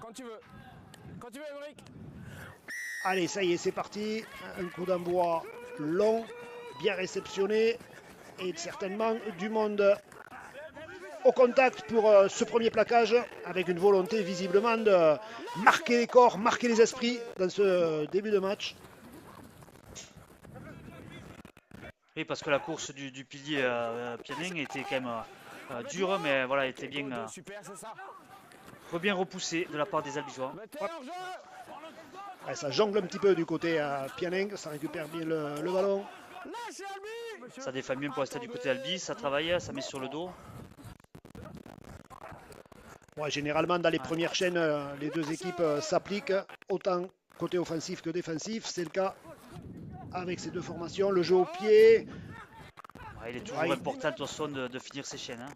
Quand tu veux. Quand tu veux, Émeric. Allez, ça y est, c'est parti. Un coup d'envoi long, bien réceptionné. Et certainement du monde au contact pour ce premier plaquage, avec une volonté visiblement de marquer les corps, marquer les esprits dans ce début de match. Oui, parce que la course du pilier Pianin était quand même dure, mais voilà, était bien, bien repoussée de la part des Albigeois. Ouais, ça jongle un petit peu du côté Pianing, ça récupère bien le ballon. Ça défend bien pour rester du côté Albi, ça travaille, ça met sur le dos. Ouais, généralement, dans les premières chaînes, les deux équipes s'appliquent, autant côté offensif que défensif. C'est le cas avec ces deux formations. Le jeu au pied. Ouais, il est toujours important de toute façon de finir ses chaînes. Hein.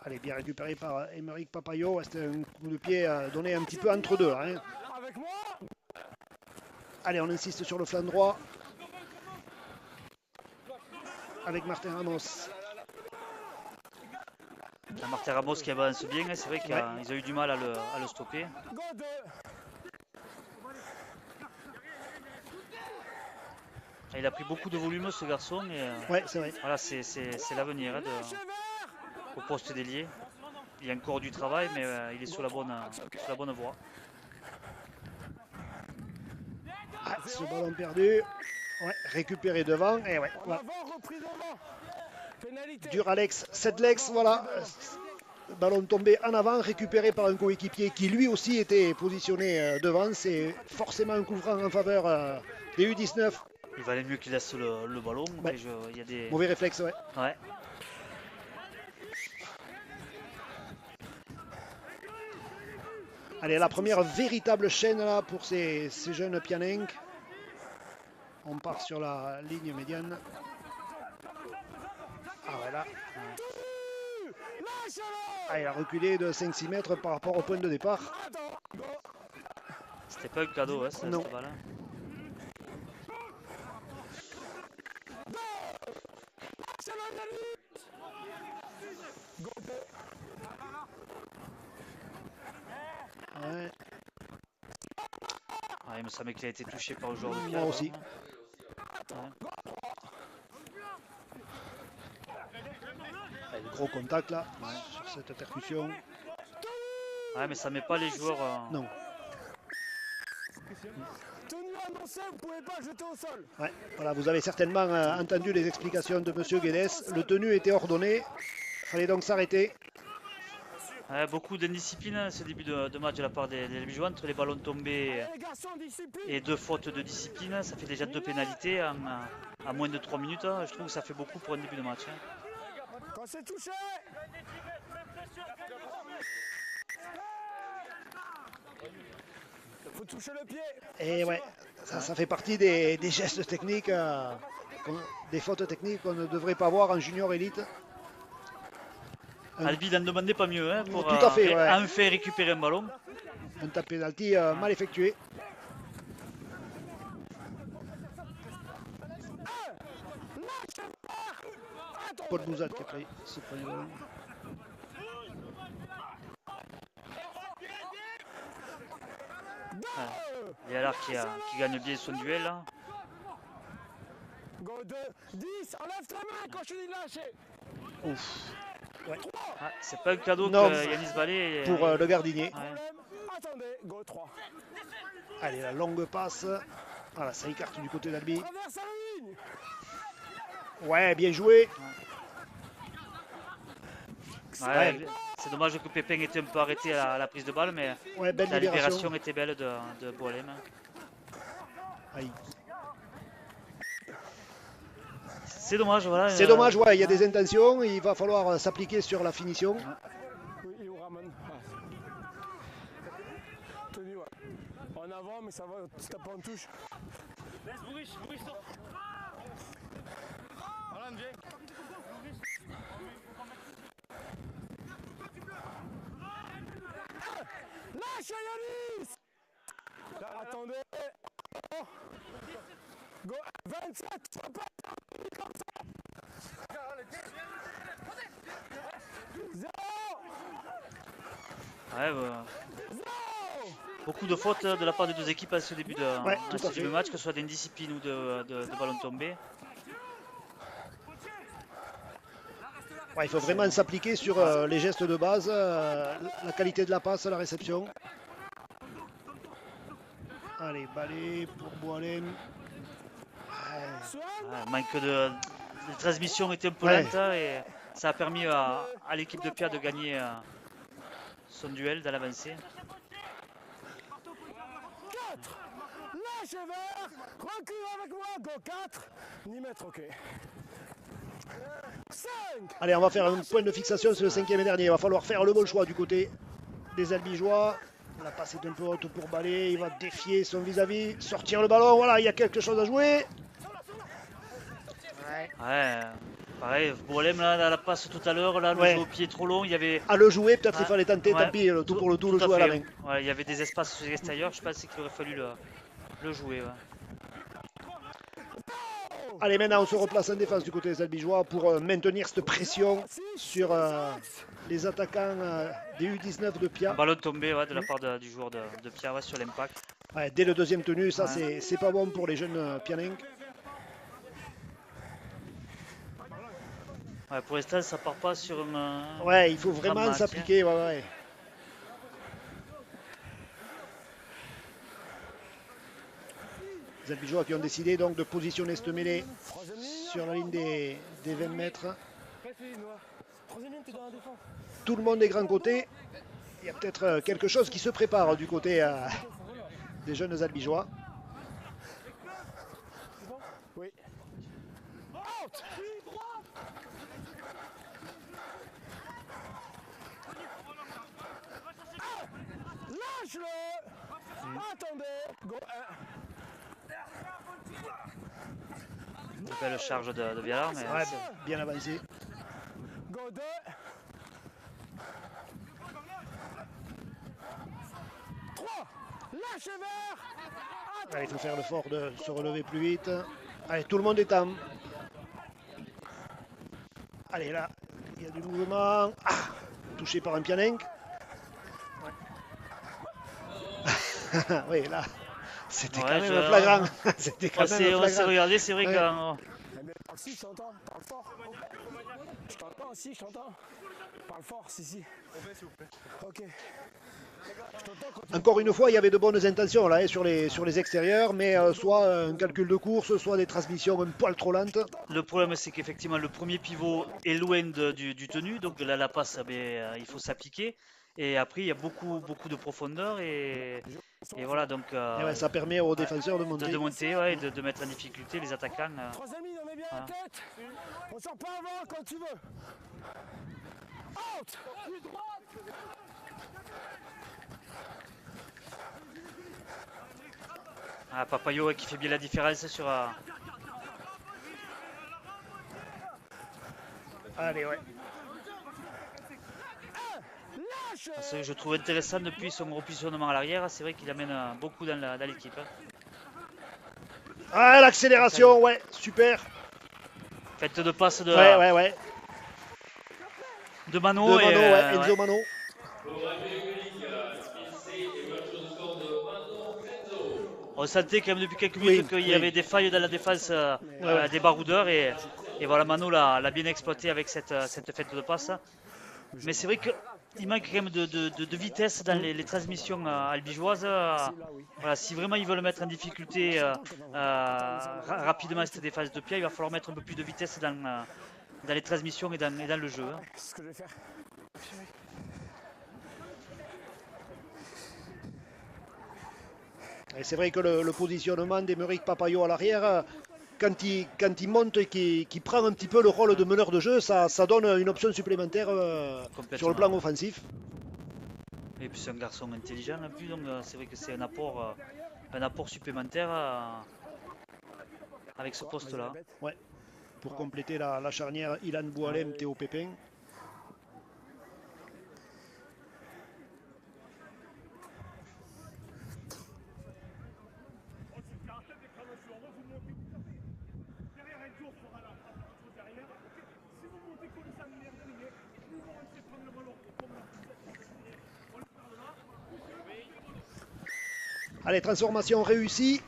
Allez, bien récupéré par Émeric Papayo. C'était un coup de pied donné un petit peu entre deux. Hein. Allez, on insiste sur le flanc droit. Avec Martin Ramos. Martin Ramos qui avance bien, hein. C'est vrai qu'ils ont eu du mal à le stopper. Il a pris beaucoup de volume ce garçon et c'est vrai. Voilà, c'est l'avenir hein, au poste d'ailier. Il y a encore du travail, mais il est sur la bonne voie. Ah, ce ballon perdu. Ouais, récupéré devant. Et ouais, voilà. Duralex, Sedlex, voilà. Ballon tombé en avant, récupéré par un coéquipier qui lui aussi était positionné devant. C'est forcément un coup franc en faveur des U19. Il valait mieux qu'il laisse le ballon. Ouais. Il y a des... Mauvais réflexe, ouais. Allez, la première véritable chaîne là pour ces jeunes Pianing. On part sur la ligne médiane. Ah voilà. Ah, il a reculé de 5-6 mètres par rapport au point de départ. C'était pas un cadeau, hein, cette balle. Ouais. Ah, il me semble qu'il a été touché par le joueur de pied. Moi aussi. Gros contact là, sur cette percussion. Ouais, mais ça met pas les joueurs. Non. Ouais, voilà, vous avez certainement entendu les explications de Monsieur Guedes. Le tenu était ordonné. Il fallait donc s'arrêter. Ouais, beaucoup d'indiscipline ce début de match de la part des Albigeois entre les ballons tombés et 2 fautes de discipline. Ça fait déjà 2 pénalités à moins de 3 minutes. Je trouve que ça fait beaucoup pour un début de match. Quand c'est touché, faut toucher le pied. Et ouais, ça fait partie des gestes techniques, des fautes techniques qu'on ne devrait pas voir en junior élite. Albi n'en demandait pas mieux pour tout à fait, enfin récupérer un ballon. Un tap penalty mal effectué. Paul Bouzat qui a pris ce premier ballon. Il y a l'art qui gagne bien son duel. Là. Go 2, 10, enlève ta main quand je te dis de lâcher. Ouf. Ouais. Ah, c'est pas un cadeau que Yanis Ballet. Pour le gardinier. Attendez, go 3. Allez, la longue passe. Voilà, ça écarte du côté d'Albi. Ouais, bien joué. C'est dommage que Pépin était un peu arrêté à la prise de balle, mais la libération était belle de Boilem. C'est dommage, voilà. C'est dommage, ouais, il y a des intentions, il va falloir s'appliquer sur la finition. Oui, il ramène. Tenu, ouais. En avant, mais ça va, tu tapes en touche. Laisse Bourriche. Alan, viens. Lâche Yanis. Attendez. Oh. Go 27, tu vas pas comme ça. 0. Ouais, bah. Beaucoup de fautes de la part des deux équipes à ce début de, Ouais, à tout ce à début fait. de match, que ce soit d'indiscipline ou de ballon tombé. Ouais, il faut vraiment s'appliquer sur les gestes de base, la qualité de la passe, la réception. Allez, balai pour Boalem. Ouais, manque de transmission était un peu Ouais. lente et ça a permis à l'équipe de Pia de gagner son duel dans l'avancée. Lâche vert, recule avec moi, go 4, 10 mètres, ok. 5. Allez, on va faire un point de fixation sur le 5e et dernier. Il va falloir faire le bon choix du côté des Albigeois. La passe est un peu haute pour Balai. Il va défier son vis-à-vis, sortir le ballon. Voilà, il y a quelque chose à jouer. Ouais, pareil, Boalem là, dans la passe tout à l'heure, là, le Ouais. jeu au pied trop long, il y avait. À le jouer, peut-être il Ouais, fallait tenter, ouais, tant pis, le tout pour le tout, le à jouer à la fait. main. Ouais, il y avait des espaces sur l'extérieur, je pense qu'il aurait fallu le jouer. Ouais. Allez, maintenant on se replace en défense du côté des Albigeois pour maintenir cette pression sur les attaquants des U19 de Un Pia. ballon tombé ouais, de la part du joueur de Pia ouais, sur l'impact. Ouais, dès le deuxième tenu, ça Ouais. c'est pas bon pour les jeunes Pianenques. Ouais, pour l'instant, ça part pas sur un. Ouais, il faut grand vraiment match, s'appliquer. Ouais, ouais. Les Albigeois qui ont décidé donc de positionner cette mêlée sur la ligne des 20 mètres. Tout le monde est grand côté. Il y a peut-être quelque chose qui se prépare du côté des jeunes Albigeois. Oui. Lâche-le. Attendez. Go 1. Une belle charge de Vialar, mais Ouais, bien avancé. Go 2. 3. Lâche vert. Allez, il faut faire l'effort de se relever plus vite. Allez, tout le monde est en. Allez, là, il y a du mouvement. Ah, touché par un Pianenque. Ouais. Oui, là, c'était Ouais, quand même je- flagrant. C'était quand on s'est même on s'est flagrant. regardé, c'est vrai Ouais. qu'en. Mais parle si, je t'entends. Parle fort. Je t'entends aussi, je t'entends. Parle fort, si. Ok. Je t'entends quand tu Encore une fois, il y avait de bonnes intentions là, sur les extérieurs, mais soit un calcul de course, soit des transmissions un poil trop lentes. Le problème, c'est qu'effectivement, le premier pivot est loin du tenu, donc là, la passe, il faut s'appliquer. Et après, il y a beaucoup de profondeur et voilà, donc Et ouais, ça permet aux défenseurs de de monter. monter ouais, et de mettre en difficulté les attaquants. 3 amis, on met bien la tête. On sort pas avant quand tu veux. Out. Papayo qui fait bien la différence sur. Allez, ouais. Lâche. Ce que je trouve intéressant depuis son repositionnement à l'arrière, c'est vrai qu'il amène beaucoup dans l'équipe. Ah, l'accélération, ouais, super. Faites de passe de Ouais. Mano. De Mano, et, ouais, Enzo Mano. On sentait quand même depuis quelques minutes qu'il y avait des failles dans la défense des baroudeurs et voilà, Mano l'a bien exploité avec cette fête de passe. Mais c'est vrai qu'il manque quand même de vitesse dans les transmissions albigeoises. Voilà, si vraiment ils veulent mettre en difficulté rapidement cette défense de Pia, il va falloir mettre un peu plus de vitesse dans les transmissions et dans le jeu. C'est ce que je vais faire. Et c'est vrai que le positionnement d'Emeric Papayo à l'arrière, quand il monte et qu'il prend un petit peu le rôle de meneur de jeu, ça donne une option supplémentaire sur le plan offensif. Et puis c'est un garçon intelligent en plus, donc c'est vrai que c'est un apport supplémentaire avec ce poste-là. Ouais. Pour compléter la charnière Ilan Boalem, Théo Pépin. Allez, transformation réussie.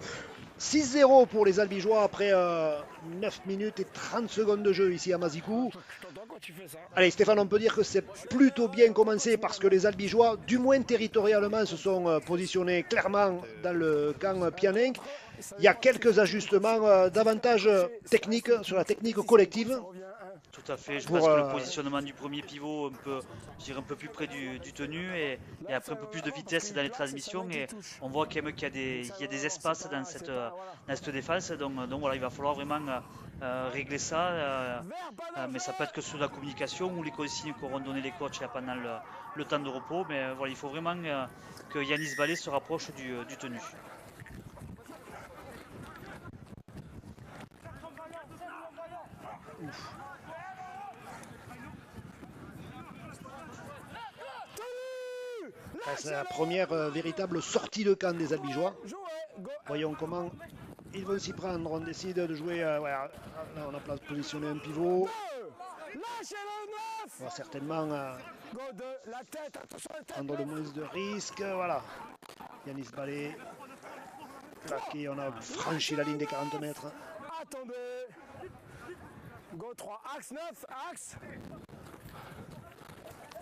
6-0 pour les Albigeois après 9 minutes et 30 secondes de jeu ici à Mazikou. Allez Stéphane, on peut dire que c'est plutôt bien commencé parce que les Albigeois, du moins territorialement, se sont positionnés clairement dans le camp Pianinck. Il y a quelques ajustements davantage techniques sur la technique collective. Tout à fait, je pense que le positionnement du premier pivot, je dirais un peu plus près du tenu et après un peu plus de vitesse dans les transmissions et on voit quand même qu'il y a des espaces dans cette défense, donc voilà, il va falloir vraiment régler ça, mais ça peut être que sur la communication ou les consignes qu'auront donné les coachs là, pendant le temps de repos, mais voilà, il faut vraiment que Yanis Ballet se rapproche du tenu. Ouf. C'est la première véritable sortie de camp des Albigeois. Voyons comment ils vont s'y prendre. On décide de jouer. Ouais, là, on a positionné un pivot. On va certainement prendre le moins de risques. Voilà. Yanis Ballet. Claqué. On a franchi la ligne des 40 mètres. Attendez. Go 3, axe 9, axe.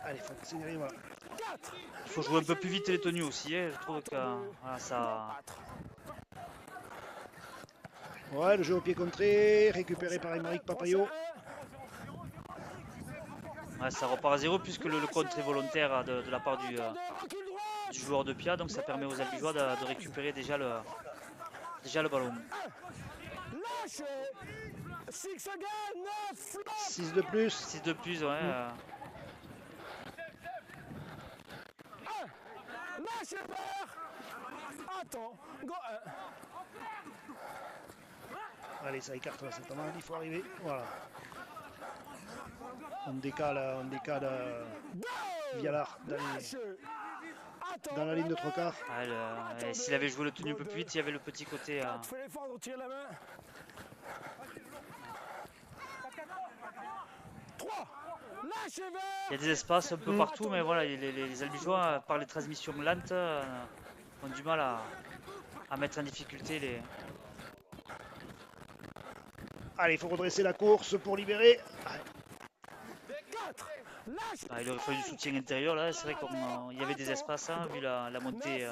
Allez, faut accélérer, voilà. Il faut jouer un peu plus vite les tenues aussi, hein. Je trouve que voilà, ça... Ouais, le jeu au pied contré, récupéré par Aymeric Papayo. Ouais, ça repart à 0 puisque le contre est volontaire de la part du joueur de Pia, donc ça permet aux Albigeois de récupérer déjà le ballon. 6 de plus. 6 de plus, ouais. Attends, go. Allez, ça écarte là, c'est pas mal, il faut arriver. Voilà. On décale Vialard dans la ligne de 3/4. S'il avait joué le tenu un peu plus vite, il y avait le petit côté. Il y a des espaces un peu partout, mais voilà, les Albigeois, par les transmissions lentes, ont du mal à mettre en difficulté les. Allez, il faut redresser la course pour libérer. Il aurait fallu du soutien intérieur là, c'est vrai qu'il y avait des espaces hein, vu la montée.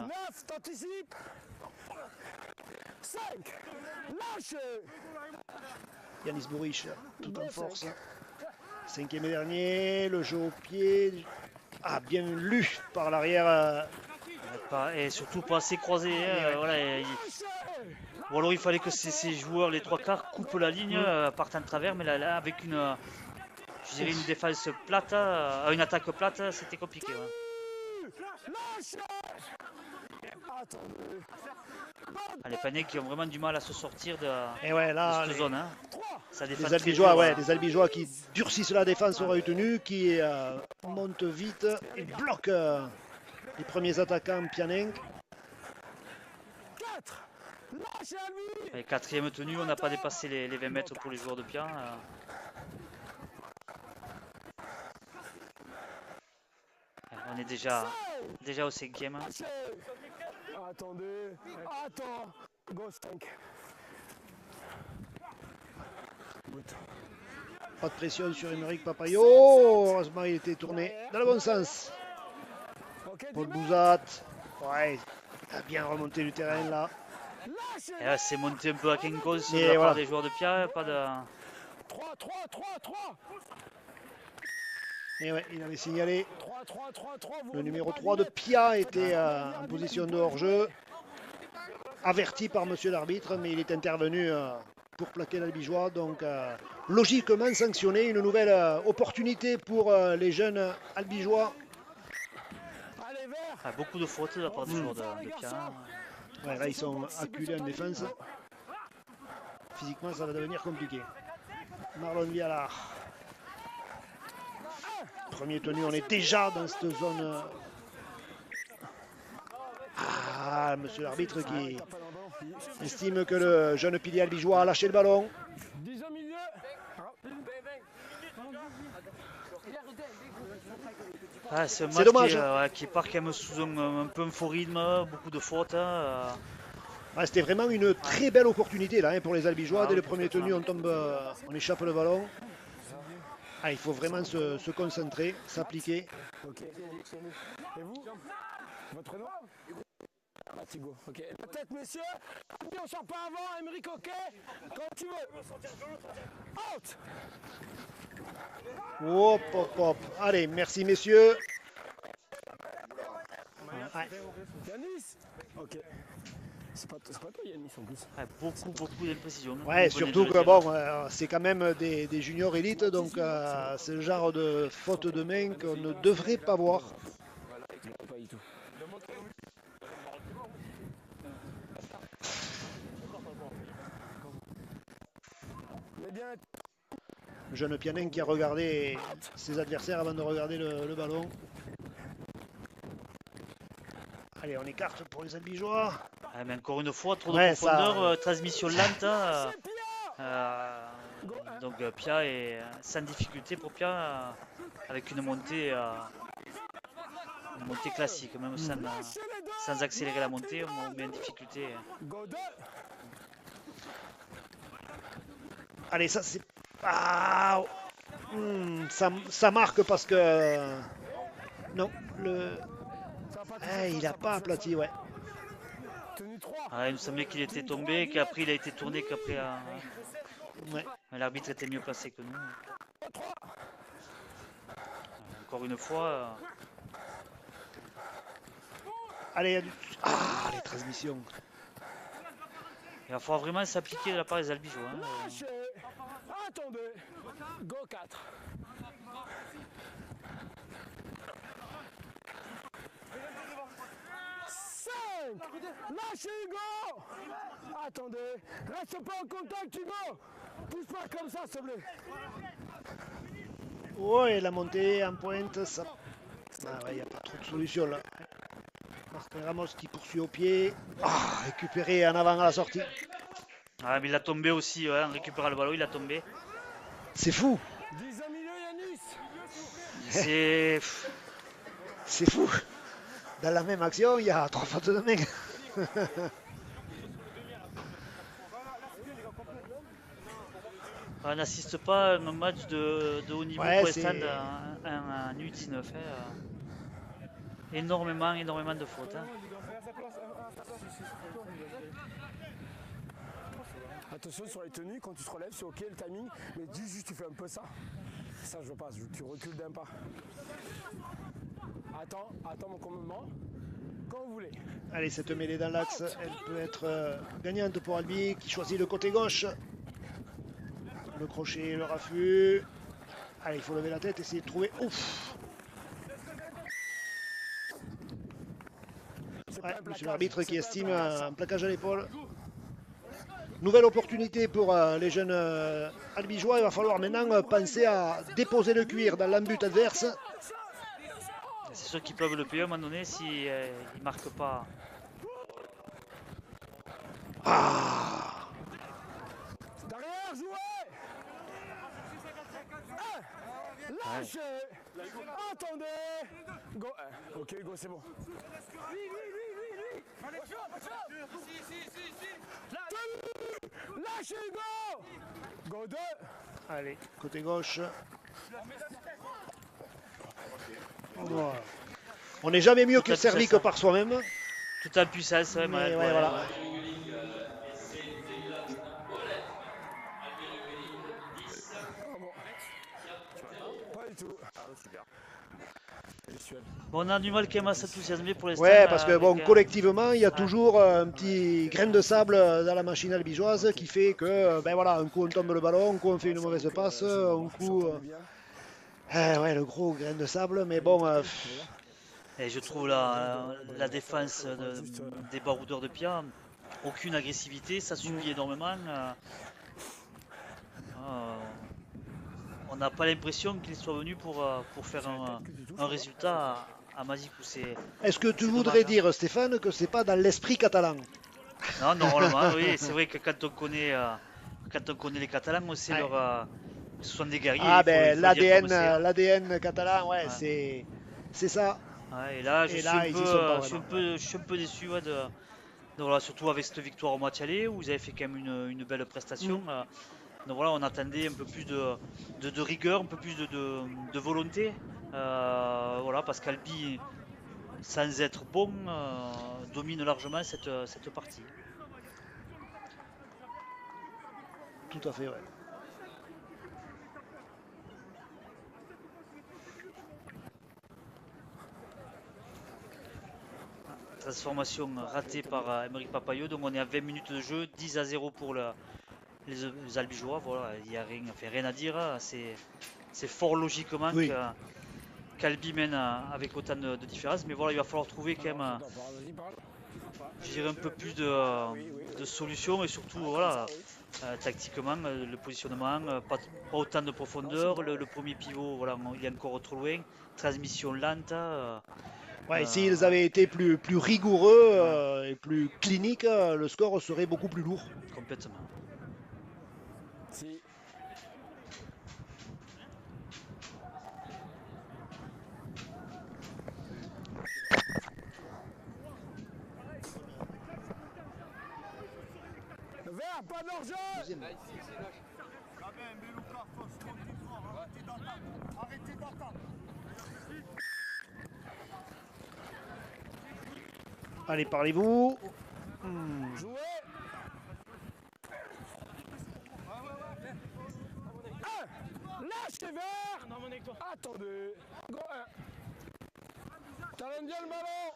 Yanis Bourriche, tout en force. 5e et dernier, le jeu au pied. Ah, bien lu par l'arrière. Et surtout pas assez croisé. Voilà, ou alors il fallait que ces joueurs, les 3/4, coupent la ligne, partent en travers, mais là avec une défense plate, une attaque plate, c'était compliqué. Ouais. Les Pianinck qui ont vraiment du mal à se sortir de cette zone. Hein. Les Albigeois, les Albigeois qui durcissent la défense au retenu, qui montent vite et bloquent les premiers attaquants Pianinck. Et 4e tenue, on n'a pas dépassé les 20 mètres pour les joueurs de Pia. On est déjà au 5e. Attendez, attends, go 5. Pas de pression sur Aymeric Papayo. Heureusement, il était tourné dans le bon sens. Paul Bouzat. Ouais, il a bien remonté du terrain là. Et là, c'est monté un peu à Kenkos de la part des joueurs de Pia. Pas de... 3. Et ouais, il avait signalé. Le numéro 3 de Pia était en position de hors-jeu. Averti par monsieur l'arbitre, mais il est intervenu pour plaquer l'Albigeois. Donc, logiquement sanctionné. Une nouvelle opportunité pour les jeunes Albigeois. Beaucoup de fautes de la part des joueurs de Pia. Ouais, là, ils sont acculés en défense. Physiquement, ça va devenir compliqué. Marlon Vialard. Premier tenu, on est déjà dans cette zone. Ah, monsieur l'arbitre qui estime que le jeune pilier albigeois a lâché le ballon. Ah, c'est un C'est match dommage. qui part quand même sous un peu un faux rythme, beaucoup de fautes. Ouais, c'était vraiment une très belle opportunité là, hein, pour les Albigeois. Ah Dès oui, le premier tenu, complètement. on échappe le ballon. Ah, il faut vraiment se concentrer, s'appliquer. Ok. Et vous? Votre nom? Thibaut. Ok. La tête, messieurs. On sort pas avant. Émeric, ok. Quand tu veux. Out. Hop, hop, hop. Allez, merci messieurs. Ouais. Yanis. Ok. C'est pas toi Yanis en plus. Ouais, beaucoup d'imprécisions. Ouais, Vous venez surtout de le que dire. bon, c'est quand même des juniors élites, donc c'est le genre de faute de main qu'on ne devrait pas voir. Pas du tout. Mais bien. Jeune Pianin qui a regardé ses adversaires avant de regarder le ballon. Allez, on écarte pour les Albigeois. Ah, mais encore une fois, trop de Ouais, profondeur, ça- transmission lente. C'est Pia. Donc Pia est sans difficulté pour Pia avec une montée classique, même sans accélérer la montée, on met en difficulté. Go 2. Allez, ça c'est... Ah, ça marque parce que... Non, il n'a pas aplati, ouais. Tenue 3. Ah, il me semblait qu'il était tombé, qu'après il a été tourné, qu'après Ouais. l'arbitre était mieux placé que nous. Encore une fois, Allez, les transmissions. il va falloir vraiment s'appliquer de la part des Albigeois. Hein. Lâchez. Attendez. Go 4. Lâchez Hugo. Attendez. Reste pas en contact Hugo. Pousse pas comme ça s'il te plaît. Ouais, la montée en pointe, ça... Ah ouais, il n'y a pas trop de solution là. Martin Ramos qui poursuit au pied. Récupéré en avant à la sortie. Ah, mais il a tombé aussi, ouais, en récupérant le ballon, il a tombé. C'est fou. 10 milieu Yanis. C'est. C'est fou. Dans la même action, il y a 3 fautes de main. On n'assiste pas à un match de haut niveau Ouais, pour l'instant c'est- en U19. Hein. Énormément de fautes. Hein. Attention sur les tenues, quand tu te relèves, c'est ok le timing, mais dis juste tu fais un peu ça. Ça je veux pas, tu recules d'un pas. Attends mon commandement. Quand vous voulez. Allez, cette mêlée dans l'axe, elle peut être gagnante pour Albi qui choisit le côté gauche. Le crochet, le raffut. Allez, il faut lever la tête, essayer de trouver. Ouf. Ouais, monsieur l'arbitre qui estime un plaquage à l'épaule. Nouvelle opportunité pour les jeunes albigeois. Il va falloir maintenant penser à déposer le cuir dans l'embut adverse. C'est sûr qu'ils peuvent le payer à un moment donné s'ils ne marquent pas. Derrière, jouez. Lâchez. Attendez. Go. Ok Hugo, c'est bon. Lâchez Hugo. Go 2. Allez, côté gauche. Voilà. On n'est jamais mieux que servi que par soi-même. Tout en puissance, ouais, Mais ouais, voilà. Pas du tout. Bon, on a du mal quand même à s'enthousiasmer pour l'instant. Ouais, parce que bon, avec, collectivement, il y a toujours un petit grain de sable dans la machine albigeoise qui fait que, ben voilà, un coup on tombe le ballon, un coup on fait une mauvaise passe, un coup... ouais, le gros grain de sable, mais bon... Et je trouve la défense des baroudeurs de Pia, aucune agressivité, ça subit énormément. On n'a pas l'impression qu'ils soient venus pour faire un résultat à Mazicou. Est-ce que tu c'est voudrais dommage, hein. dire, Stéphane, que c'est pas dans l'esprit catalan? Non, normalement, oui, c'est vrai que quand on connaît les Catalans, on sait Ouais. ce sont des guerriers. Ah il faut ben le dire comme c'est, hein. l'ADN catalan, ouais, Ouais. c'est... C'est ça. Ouais, et là, je suis un peu déçu ouais, donc voilà, surtout avec cette victoire au match aller où vous avez fait quand même une belle prestation. Donc voilà, on attendait un peu plus de rigueur, un peu plus de volonté. Voilà, parce qu'Albi, sans être bon, domine largement cette partie. Tout à fait, ouais. Transformation ratée par Émeric Papayot, donc on est à 20 minutes de jeu, 10-0 pour les Albigeois. Voilà, il n'y a rien à dire. C'est fort logiquement qu'Albi mène avec autant de différence. Mais voilà, il va falloir trouver quand même, je dirais, un peu plus de solutions et surtout, voilà, tactiquement, le positionnement, pas autant de profondeur. Le premier pivot, voilà, il est encore trop loin. Transmission lente. Ouais, s'ils avaient été plus rigoureux et plus cliniques, le score serait beaucoup plus lourd. Complètement. Si. Le vert, pas d'orge. Allez, parlez-vous. Jouez. Lâchez vert. Attendez. Go 1. Talonne bien le ballon.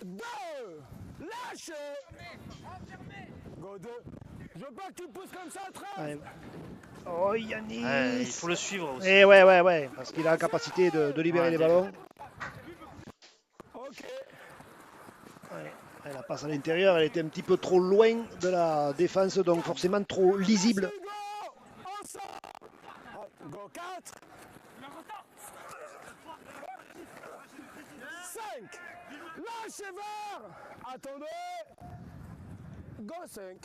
2. Lâchez. Go 2. Je veux pas que tu pousses comme ça, 13. Ouais. Oh, Yanis. Il faut le suivre aussi. Et ouais, parce qu'il a la capacité de libérer les ballons. Ok. Ouais. La passe à l'intérieur, elle était un petit peu trop loin de la défense, donc forcément trop lisible. Go 4. 5. Lâchez vert. Attendez. Go 5.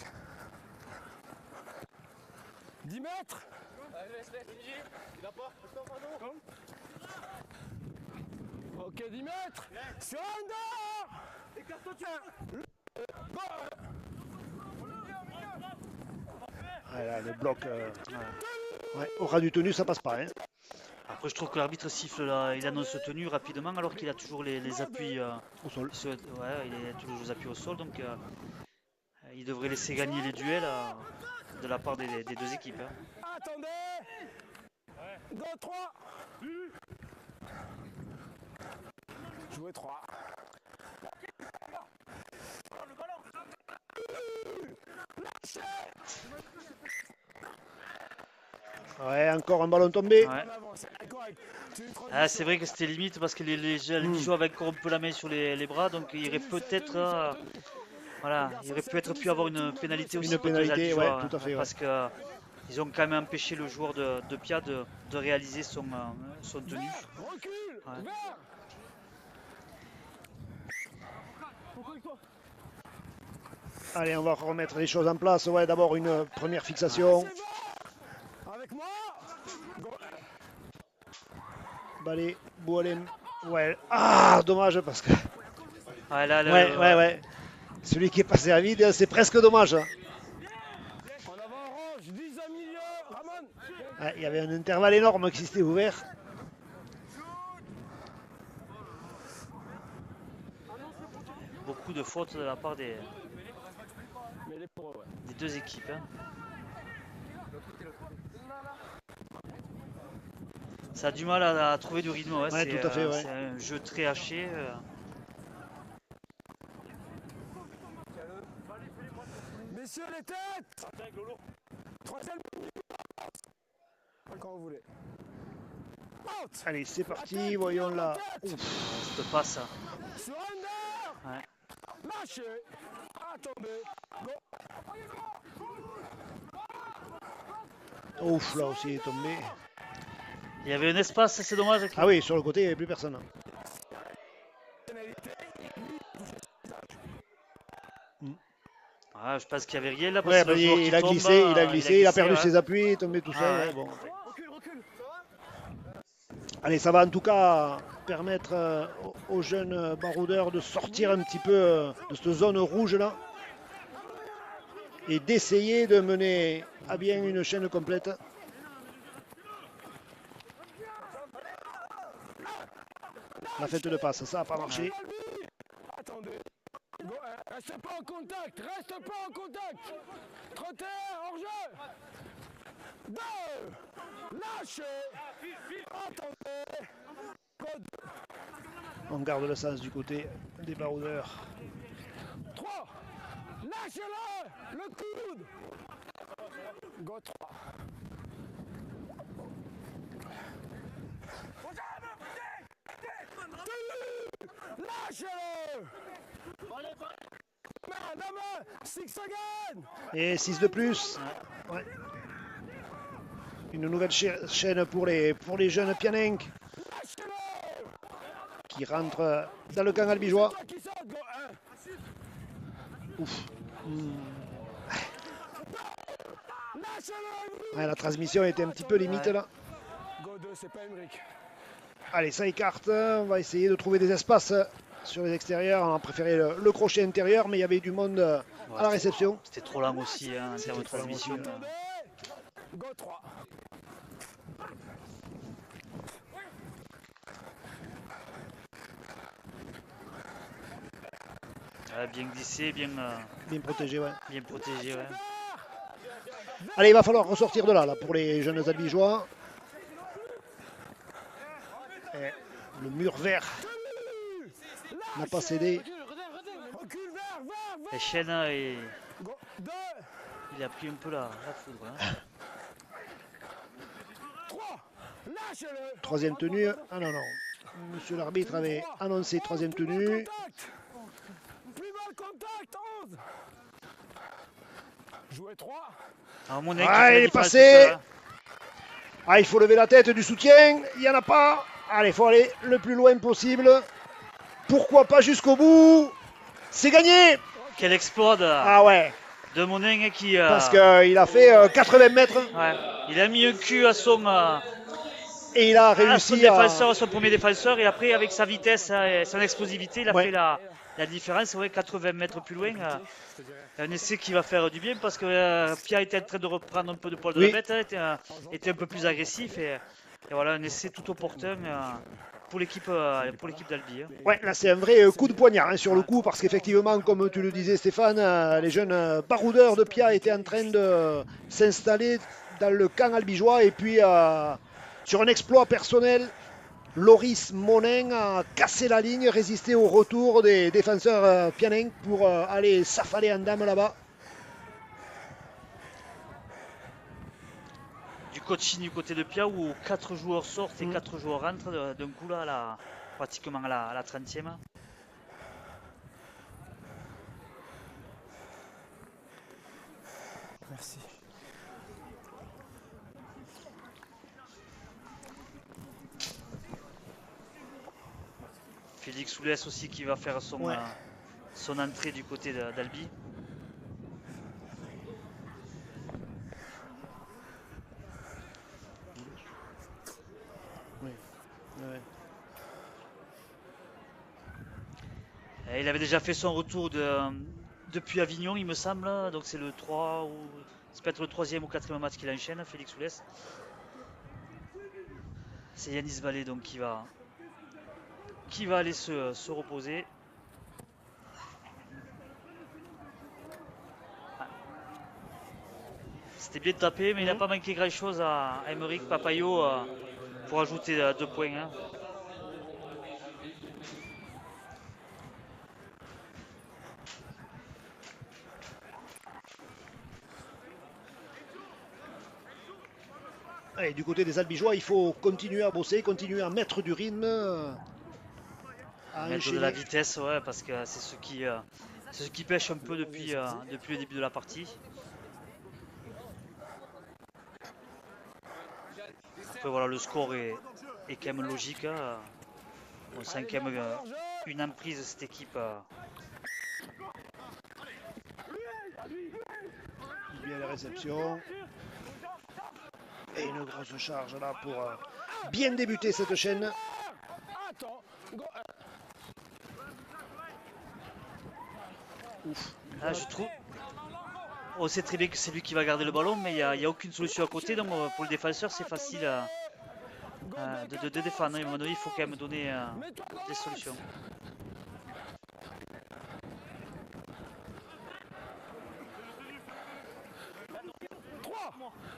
10 mètres. Ok, 10 mètres. Sur under. Là, le bloc au ras du tenu, ça passe pas. Hein. Après, je trouve que l'arbitre siffle là, il annonce tenue rapidement alors qu'il a toujours les appuis au sol. Ouais, il a toujours les appuis au sol, donc il devrait laisser gagner les duels de la part des deux équipes. Hein. Attendez. Go 3. Jouez 3. Ouais, encore un ballon tombé. Ouais. Ah, c'est vrai que c'était limite parce que les joueurs avaient encore un peu la main sur les bras, donc il aurait peut-être voilà, il aurait pu avoir une pénalité aussi. Une pénalité, ouais, joueurs, tout à fait. Parce que ils ont quand même empêché le joueur de Pia de réaliser son tenue. Ouais. Allez, on va remettre les choses en place. Ouais, d'abord une première fixation. Avec moi. Balé, Boualem. Ouais. Ah, dommage parce que. Ouais, là, ouais. Celui qui est passé à vide, c'est presque dommage. En avant orange, 10 à milieu, Ramon. Ouais, il y avait un intervalle énorme qui s'était ouvert. Beaucoup de fautes de la part des deux équipes. Hein. Ça a du mal à trouver du rythme. Ouais, tout à fait. C'est un jeu très haché. Messieurs les têtes. Troisième. Quand vous voulez. Allez, c'est parti, voyons là. Cette passe. Sur under. Ouais. Lâchez. Attendez. Go. Ouf, là aussi il est tombé. Il y avait un espace, c'est dommage. Ah oui, sur le côté, il n'y avait plus personne. Ah, je pense qu'il n'y avait rien là. Ouais, bah, il a glissé, il a perdu ses appuis, il est tombé tout seul. Ah, ouais. Bon. Allez, ça va en tout cas permettre aux jeunes baroudeurs de sortir un petit peu de cette zone rouge là et d'essayer de mener à bien une chaîne complète. La fête de passe, ça n'a pas marché. Attendez. Reste pas en contact, reste pas en contact. 31, hors-jeu. 2. Lâchez. Attendez. Code. On garde le sens du côté des baroudeurs. 3. Lâchez-le. Le coude. Go 3. Lâchez-le. Main, 6 secondes. Et 6 de plus. Ouais. Une nouvelle chaîne pour les jeunes Pianenc qui rentrent dans le camp albigeois. Ouf. Ouais, la transmission était un petit peu limite là. Allez, ça écarte. On va essayer de trouver des espaces sur les extérieurs. On a préféré le crochet intérieur, mais il y avait du monde à la réception. C'était trop lent aussi en termes de transmission. Go 3. Bien glissé, bien protégé, ouais. Bien protégé, ouais. Allez, il va falloir ressortir de là pour les jeunes albigeois. Et le mur vert n'a pas cédé. Et Chen, il a pris un peu la foudre. Hein. Troisième tenue. Ah non, non. Monsieur l'arbitre avait annoncé troisième tenue. Jouer 3. Ah, il est passé. Ah, il faut lever la tête du soutien. Il n'y en a pas. Allez, il faut aller le plus loin possible. Pourquoi pas jusqu'au bout. C'est gagné. Quel exploit de Monin qui... Parce qu'il a fait 80 mètres. Ouais. Il a mis un cul à son... et il a réussi son premier défenseur. Et après, avec sa vitesse et son explosivité, il a fait la différence. Ouais, 80 mètres plus loin. Un essai qui va faire du bien parce que Pia était en train de reprendre un peu de poil de la bête, était un peu plus agressif et voilà un essai tout opportun pour l'équipe d'Albi. Hein. Ouais, là c'est un vrai coup de poignard sur le coup parce qu'effectivement, comme tu le disais Stéphane, les jeunes baroudeurs de Pia étaient en train de s'installer dans le camp albigeois et puis sur un exploit personnel, Loris Monin a cassé la ligne, résisté au retour des défenseurs Pianenc pour aller s'affaler en dame là-bas. Du coaching du côté de Pia où 4 joueurs sortent et 4 joueurs rentrent d'un coup là, pratiquement à la 30e. Merci. Félix Soulès aussi qui va faire son entrée du côté d'Albi. Oui. Ouais. Et il avait déjà fait son retour depuis Avignon, il me semble. Donc c'est le 3 ou c'est peut-être le 3e ou 4e match qu'il enchaîne, Félix Soulès. C'est Yanis Vallée donc qui va aller se reposer. C'était bien tapé, mais il n'a pas manqué grand chose à Aymeric Papayo pour ajouter 2 points. Hein. Et du côté des albigeois, il faut continuer à bosser, continuer à mettre du rythme. Mettre de la vitesse, ouais, parce que c'est ce qui pêche un peu depuis le début de la partie. Après voilà, le score est quand même logique. Hein. On sent quand même une emprise de cette équipe. Bien la réception. Et une grosse charge là pour bien débuté cette chaîne. Ouf. Ah, je trouve. On sait très bien que c'est lui qui va garder le ballon, mais il n'y a aucune solution à côté. Donc pour le défenseur, c'est facile de défendre. À un moment donné, il faut quand même donner des solutions.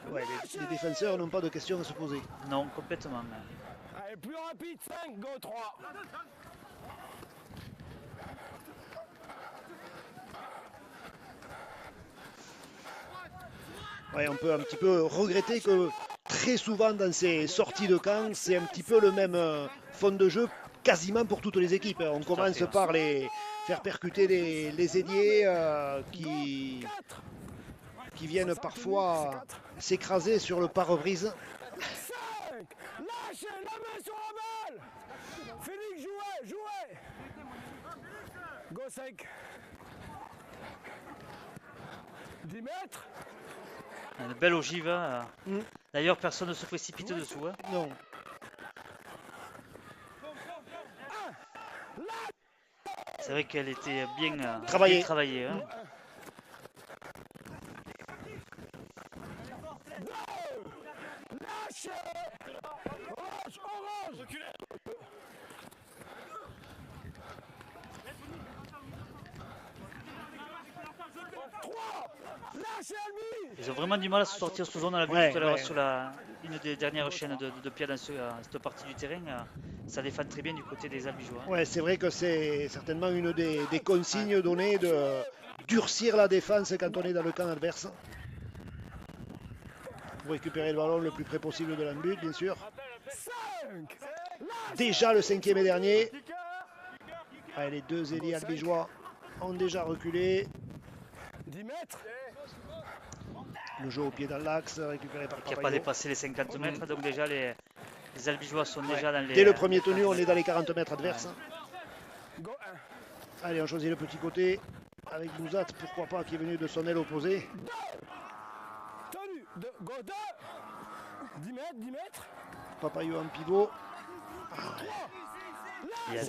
Ouais, les défenseurs n'ont pas de questions à se poser. Non, complètement. Allez, plus rapide, 5, go, 3. Ouais, on peut un petit peu regretter que très souvent dans ces sorties de camp, c'est un petit peu le même fond de jeu quasiment pour toutes les équipes. On commence par les faire percuter les ailiers qui viennent parfois s'écraser sur le pare-brise. 5, lâchez la main sur la balle. Félix, jouez. Go 5. 10 mètres. Une belle ogive. D'ailleurs, personne ne se précipite dessous. Non. C'est vrai qu'elle était bien travaillée. Lâchez. Orange. Ils ont vraiment du mal à se sortir sous zone. On l'a vu tout à l'heure sur une des dernières chaînes de pied dans cette partie du terrain. Ça défend très bien du côté des Albigeois. Ouais, c'est vrai que c'est certainement une des consignes données de durcir la défense quand on est dans le camp adverse. Pour récupérer le ballon le plus près possible de l'embut, bien sûr. Déjà le 5e et dernier. Allez, les deux ailiers albigeois ont déjà reculé. 10 mètres. Le jeu au pied dans l'axe, récupéré par Qui n'a pas dépassé les 50 mètres, donc déjà les Albigeois sont déjà dans les... Dès le premier tenu, on est dans les 40 mètres adverses. Allez, on choisit le petit côté avec Bouzat, pourquoi pas, qui est venu de son aile opposée. Tenu, go 2. 10 mètres. Papayou en pivot. Il y a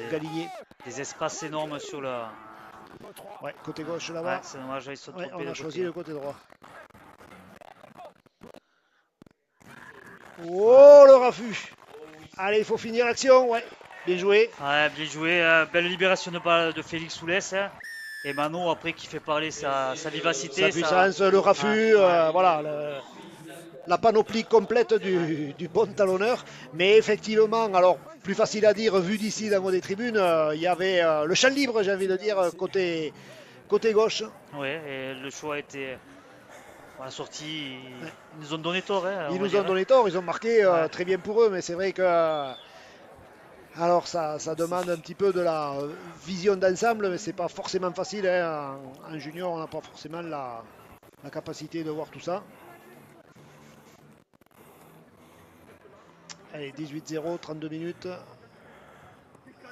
des espaces énormes sur le... Ouais, côté gauche là-bas. Ouais, c'est dommage, ils sont trompés. On a choisi le côté droit. Oh, le raffut. Allez, il faut finir l'action. Ouais, bien joué. Ouais, bien joué. Belle libération de balle de Félix Soulès. Et Mano, après, qui fait parler sa vivacité. Sa puissance, le raffut. Voilà, la panoplie complète du bon talonneur. Mais effectivement, alors, plus facile à dire, vu d'ici dans des tribunes, il y avait le champ libre, j'ai envie de dire, côté gauche. Oui, et le choix était... À la sortie, ils nous ont donné tort. Ils nous ont donné tort, ils ont marqué très bien pour eux, mais c'est vrai que alors ça demande un petit peu de la vision d'ensemble, mais c'est pas forcément facile. En junior, on n'a pas forcément la capacité de voir tout ça. Allez, 18-0, 32 minutes,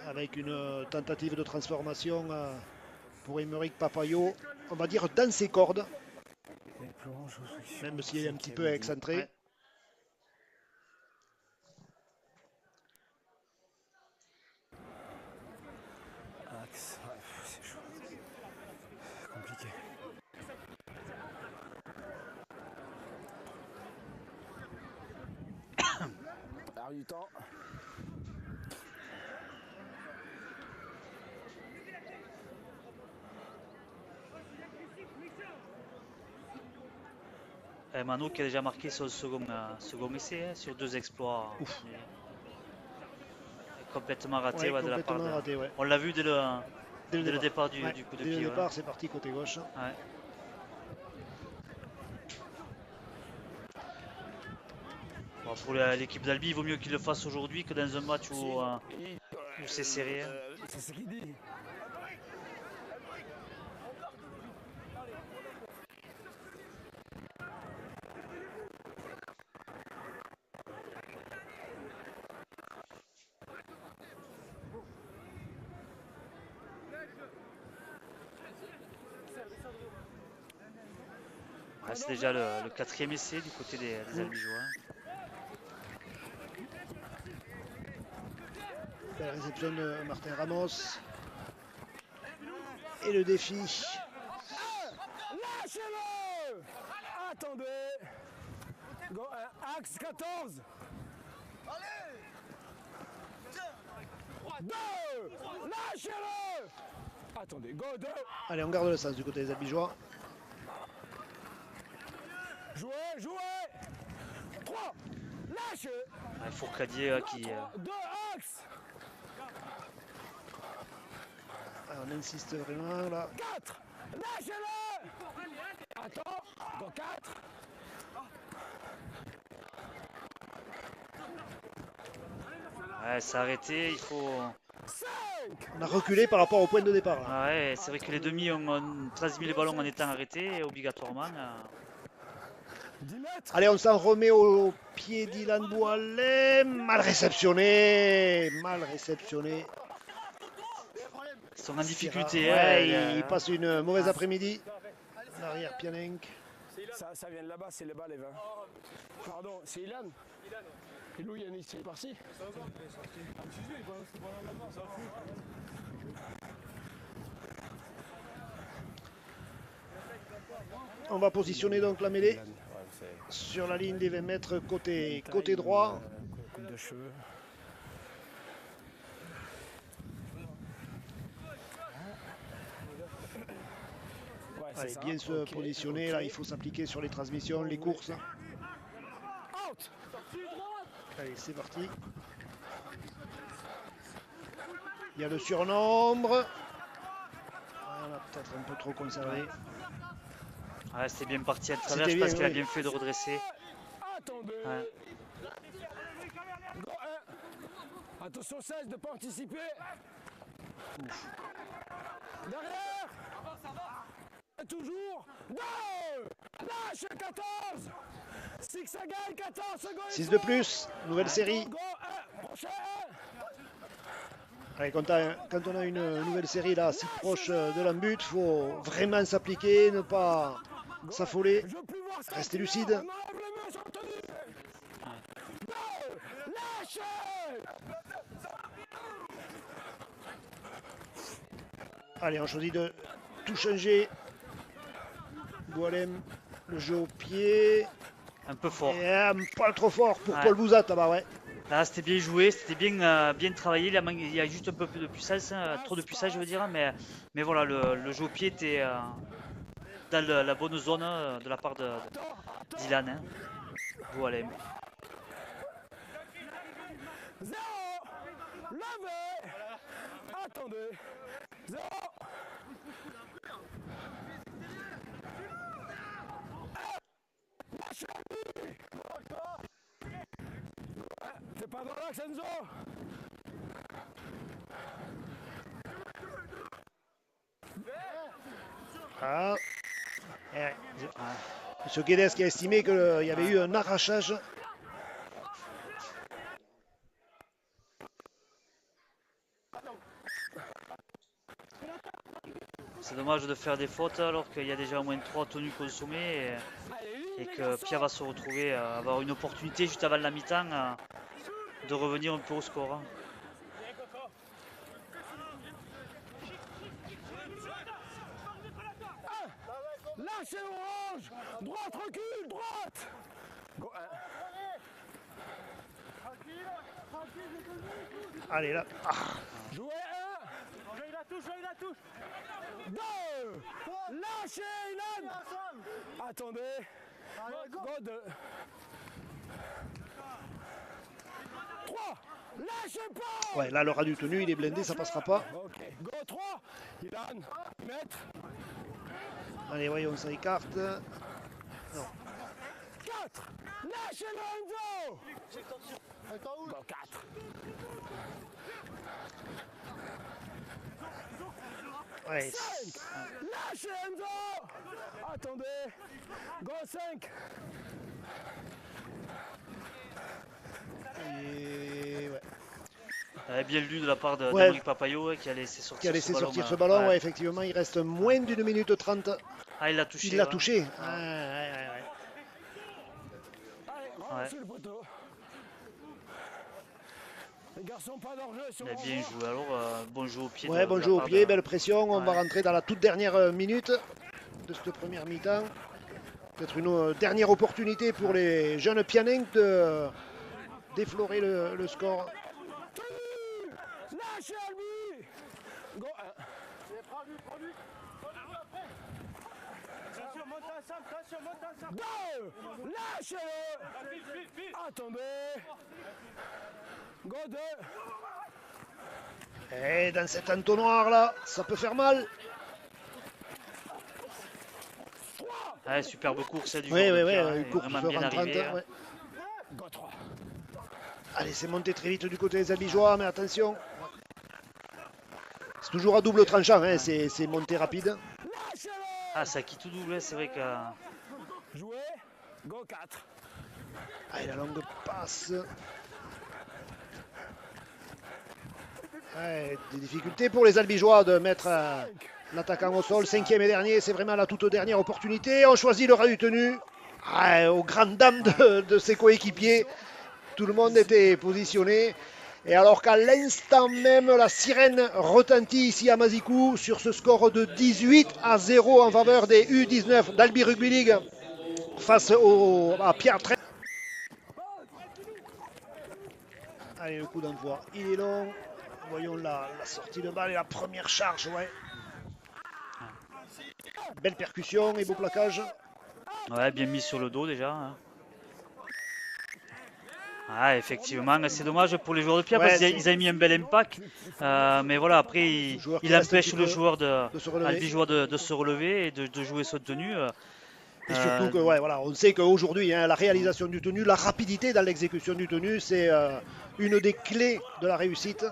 avec une tentative de transformation pour Aymeric Papayot, on va dire dans ses cordes. Même s'il est un petit peu excentré. Ouais. C'est chaud. Compliqué. Alors du temps. Mano qui a déjà marqué son second essai sur 2 exploits. Complètement raté de la part de... raté, ouais. On l'a vu dès le départ du coup de pied. Dès le départ, c'est parti côté gauche. Ouais. Bon, pour l'équipe d'Albi, il vaut mieux qu'il le fasse aujourd'hui que dans un match où c'est serré. C'est ce qu'il dit. C'est déjà le 4e essai du côté des Albigeois. La réception de Martin Ramos. Et le défi. Lâchez-le. Attendez. Go, axe 14. Allez. 2. Lâchez-le. Attendez, go 2. Allez, on garde le sens du côté des Albigeois. Jouez, jouez. 3. Lâchez. Il faut Fourcadier qui... 2 axes. On insiste vraiment là. 4. Lâchez-le. Attends, go 4. Ouais, c'est arrêté, il faut... 5. On a reculé par rapport au point de départ. Là. Ah ouais, c'est vrai que les demi ont transmis les ballons en étant arrêtés, obligatoirement. 10 mètres. Allez, on s'en remet au pied d'Ilan Boualem. Mal réceptionné. Mal réceptionné. Ils sont en difficulté. Ouais, il passe une mauvaise après-midi. L'arrière Pianenk. Ça vient de là-bas, c'est les balles, les 20. Pardon, c'est Ilan. Et Louis Yannick, c'est parti. On va positionner donc la mêlée sur la ligne des 20 mètres côté droit. Coupe de cheveux. Allez, bien se positionner, là il faut s'appliquer sur les transmissions, les courses. Allez, c'est parti. Il y a le surnombre. Voilà, peut-être un peu trop conservé. Ouais, c'était bien parti à travers, je pense qu'il a bien fait de redresser. Ouais. Attention 16 de ne pas anticiper. Derrière. Toujours. 2. Lâche 14. 6 à gagne, 14 secondes. 6 de plus, nouvelle série. Allez, quand on a une nouvelle série là, si proche de l'embut, il faut vraiment s'appliquer, ne pas s'affoler, rester lucide. Allez, on choisit de tout changer. Boualem, le jeu au pied. Un peu fort. Et un poil trop fort pour Paul Bouzat là-bas, ouais. Là, c'était bien joué, c'était bien travaillé. Il y a juste un peu plus de puissance, trop de puissance, je veux dire. Mais voilà, le jeu au pied était dans la bonne zone de la part d'Ilan. Hein. Boualem. 0. Levez. Attendez. 0. T'es pas dans l'axe, Enzo. Ah. Monsieur Guedes qui a estimé qu'il y avait eu un arrachage. C'est dommage de faire des fautes alors qu'il y a déjà au moins 3 tenues consommées et que Pia va se retrouver à avoir une opportunité juste avant la mi-temps de revenir un peu au score. Hein. Lâchez orange. Droite, recule, droite. Go, Allez là. Ah. Jouez 1. Jouez la touche. 2. Lâchez Ilan. Attendez. Go 2. 3. Lâchez pas. Ouais, là le ras du tenu, il est blindé, ça passera pas. Ok, go 3. Ilan, mètre. Allez, voyons, ça écarte. Non. 4. Lâchez Lorenzo. Go 4. Ouais. 5. Lâchez Enzo. Attendez. Go 5. Et ouais. Bien lu de la part d'Emeric Papayot qui a laissé sortir ce ballon. Ouais, effectivement, il reste moins d'une minute 30. Ah, il l'a touché. Il l'a touché. Ouais. Allez, le poteau. Les garçons, pas d'enjeu sur Il a bien joué. Alors, bon jeu au pied. Ouais, bon jeu au pied, belle pression. On va rentrer dans la toute dernière minute de cette première mi-temps. Peut-être une dernière opportunité pour les jeunes Pianenc de déflorer le score. Lâchez Albi. Go 1. Go. Lâchez-le. Attendez. Go 2. Et dans cet entonnoir là, ça peut faire mal. Ouais, superbe course du Oui, joueur de oui, Pierre, oui, hein, course vraiment bien rentrante. arrivé. Ouais. Go 3. Allez, c'est monté très vite du côté des Albigeois, mais attention. C'est toujours à double tranchant, hein, c'est monté rapide. Lâchez-le. Ah, ça quitte tout double, c'est vrai que... Jouez. Go 4. Allez, la longue passe. Ouais, des difficultés pour les Albigeois de mettre l'attaquant au sol. 5e et dernier, c'est vraiment la toute dernière opportunité. On choisit le rat tenu. Ouais, aux grandes dames de ses coéquipiers. Tout le monde était positionné. Et alors qu'à l'instant même, la sirène retentit ici à Mazicou sur ce score de 18-0 en faveur des U19 d'Albi Rugby League face à Pierre Trèves. Allez, le coup d'envoi, il est long. Voyons la sortie de balle et la première charge, ouais. Belle percussion et beau plaquage. Ouais, bien mis sur le dos déjà. Hein. Ah, effectivement, c'est dommage pour les joueurs de Pierre parce qu'ils avaient mis un bel impact. Mais voilà, après, il empêche le joueur de se relever et de jouer sa tenue. Et surtout que, ouais, voilà, on sait qu'aujourd'hui, hein, la réalisation du tenu, la rapidité dans l'exécution du tenu, c'est une des clés de la réussite.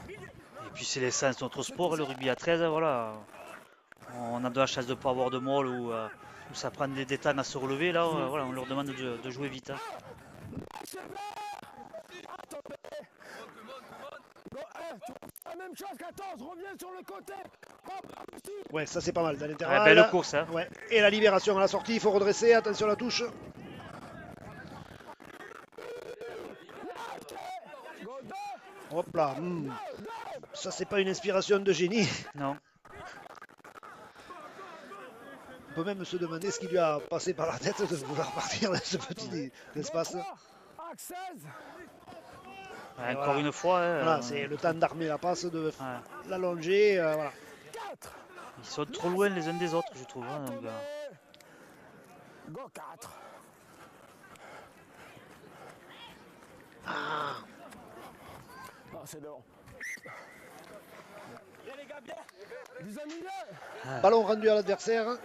Et puis c'est l'essence de notre sport, le rugby à 13, voilà. On a de la chance de ne pas avoir de molle où ça prend des temps à se relever. Là, voilà, on leur demande de jouer vite. Hein. La même chose, 14, reviens sur le côté. Ouais, ça c'est pas mal dans l'intervalle. Ouais, belle course. Hein. Ouais. Et la libération à la sortie, il faut redresser, attention à la touche. Hop là. Ça c'est pas une inspiration de génie. Non. On peut même se demander ce qui lui a passé par la tête de vouloir partir dans ce petit espace. Ouais, encore voilà. Une fois. Voilà, c'est le temps d'armer la passe, de l'allonger. Voilà. Ils sont trop loin les uns des autres, je trouve. Hein, donc, Go 4. Ah, c'est bon. Ballon rendu à l'adversaire.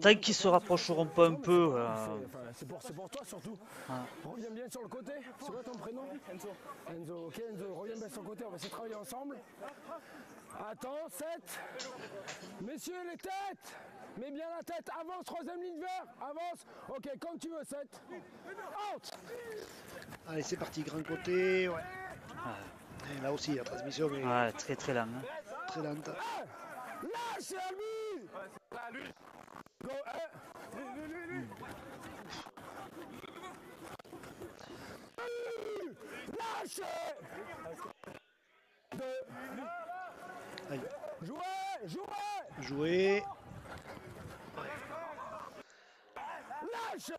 Tant qu'ils se rapprocheront pas un peu. C'est pour toi surtout. Reviens bien sur le côté. C'est quoi ton prénom? Enzo. Enzo, ok Enzo, reviens bien sur le côté, on va essayer de travailler ensemble. Attends, 7. Messieurs, les têtes. Mets bien la tête, avance, 3e ligne vert, avance. Ok, comme tu veux, 7. Out. Allez, c'est parti, grand côté. Ouais. Et là aussi, la transmission est très très lente. Hein. Très lente. Lâche lui. Go, lâche. 2. Jouer. Lâche.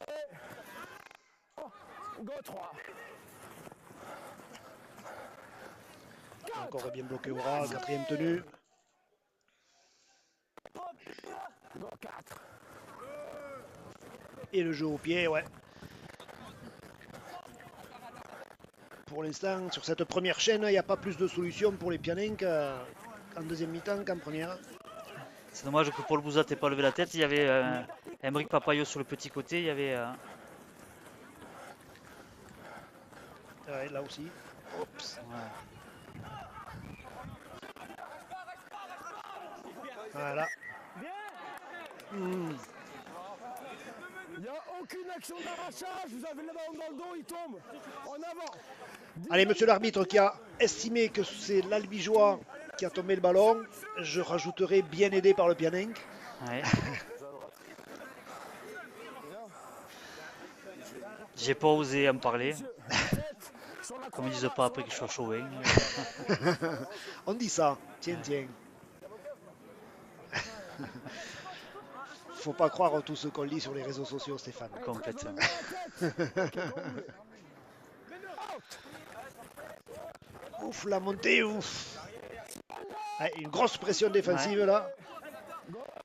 Go 3. Encore bien bloqué au ras, 4e tenue. Go 4. Et le jeu au pied, ouais. Pour l'instant, sur cette première chaîne, il n'y a pas plus de solutions pour les Pianenc en deuxième mi-temps qu'en première. C'est dommage que Paul Bouzat n'ait pas levé la tête. Il y avait Aymeric Papayot sur le petit côté. Il y avait. Ouais, là aussi. Oups. Ouais. Voilà. Il n'y a aucune action d'arrachage. Vous avez le ballon dans le dos, il tombe. En avant. Allez, monsieur l'arbitre qui a estimé que c'est l'Albigeois qui a tombé le ballon. Je rajouterai bien aidé par le Pianenc. Ouais. J'ai pas osé en parler. Comme ils disent pas après que je sois chaud. Hein. On dit ça. Tiens, tiens. Faut pas croire tout ce qu'on lit sur les réseaux sociaux, Stéphane. Complètement. Ouf, la montée, ouf. Ah, une grosse pression défensive là.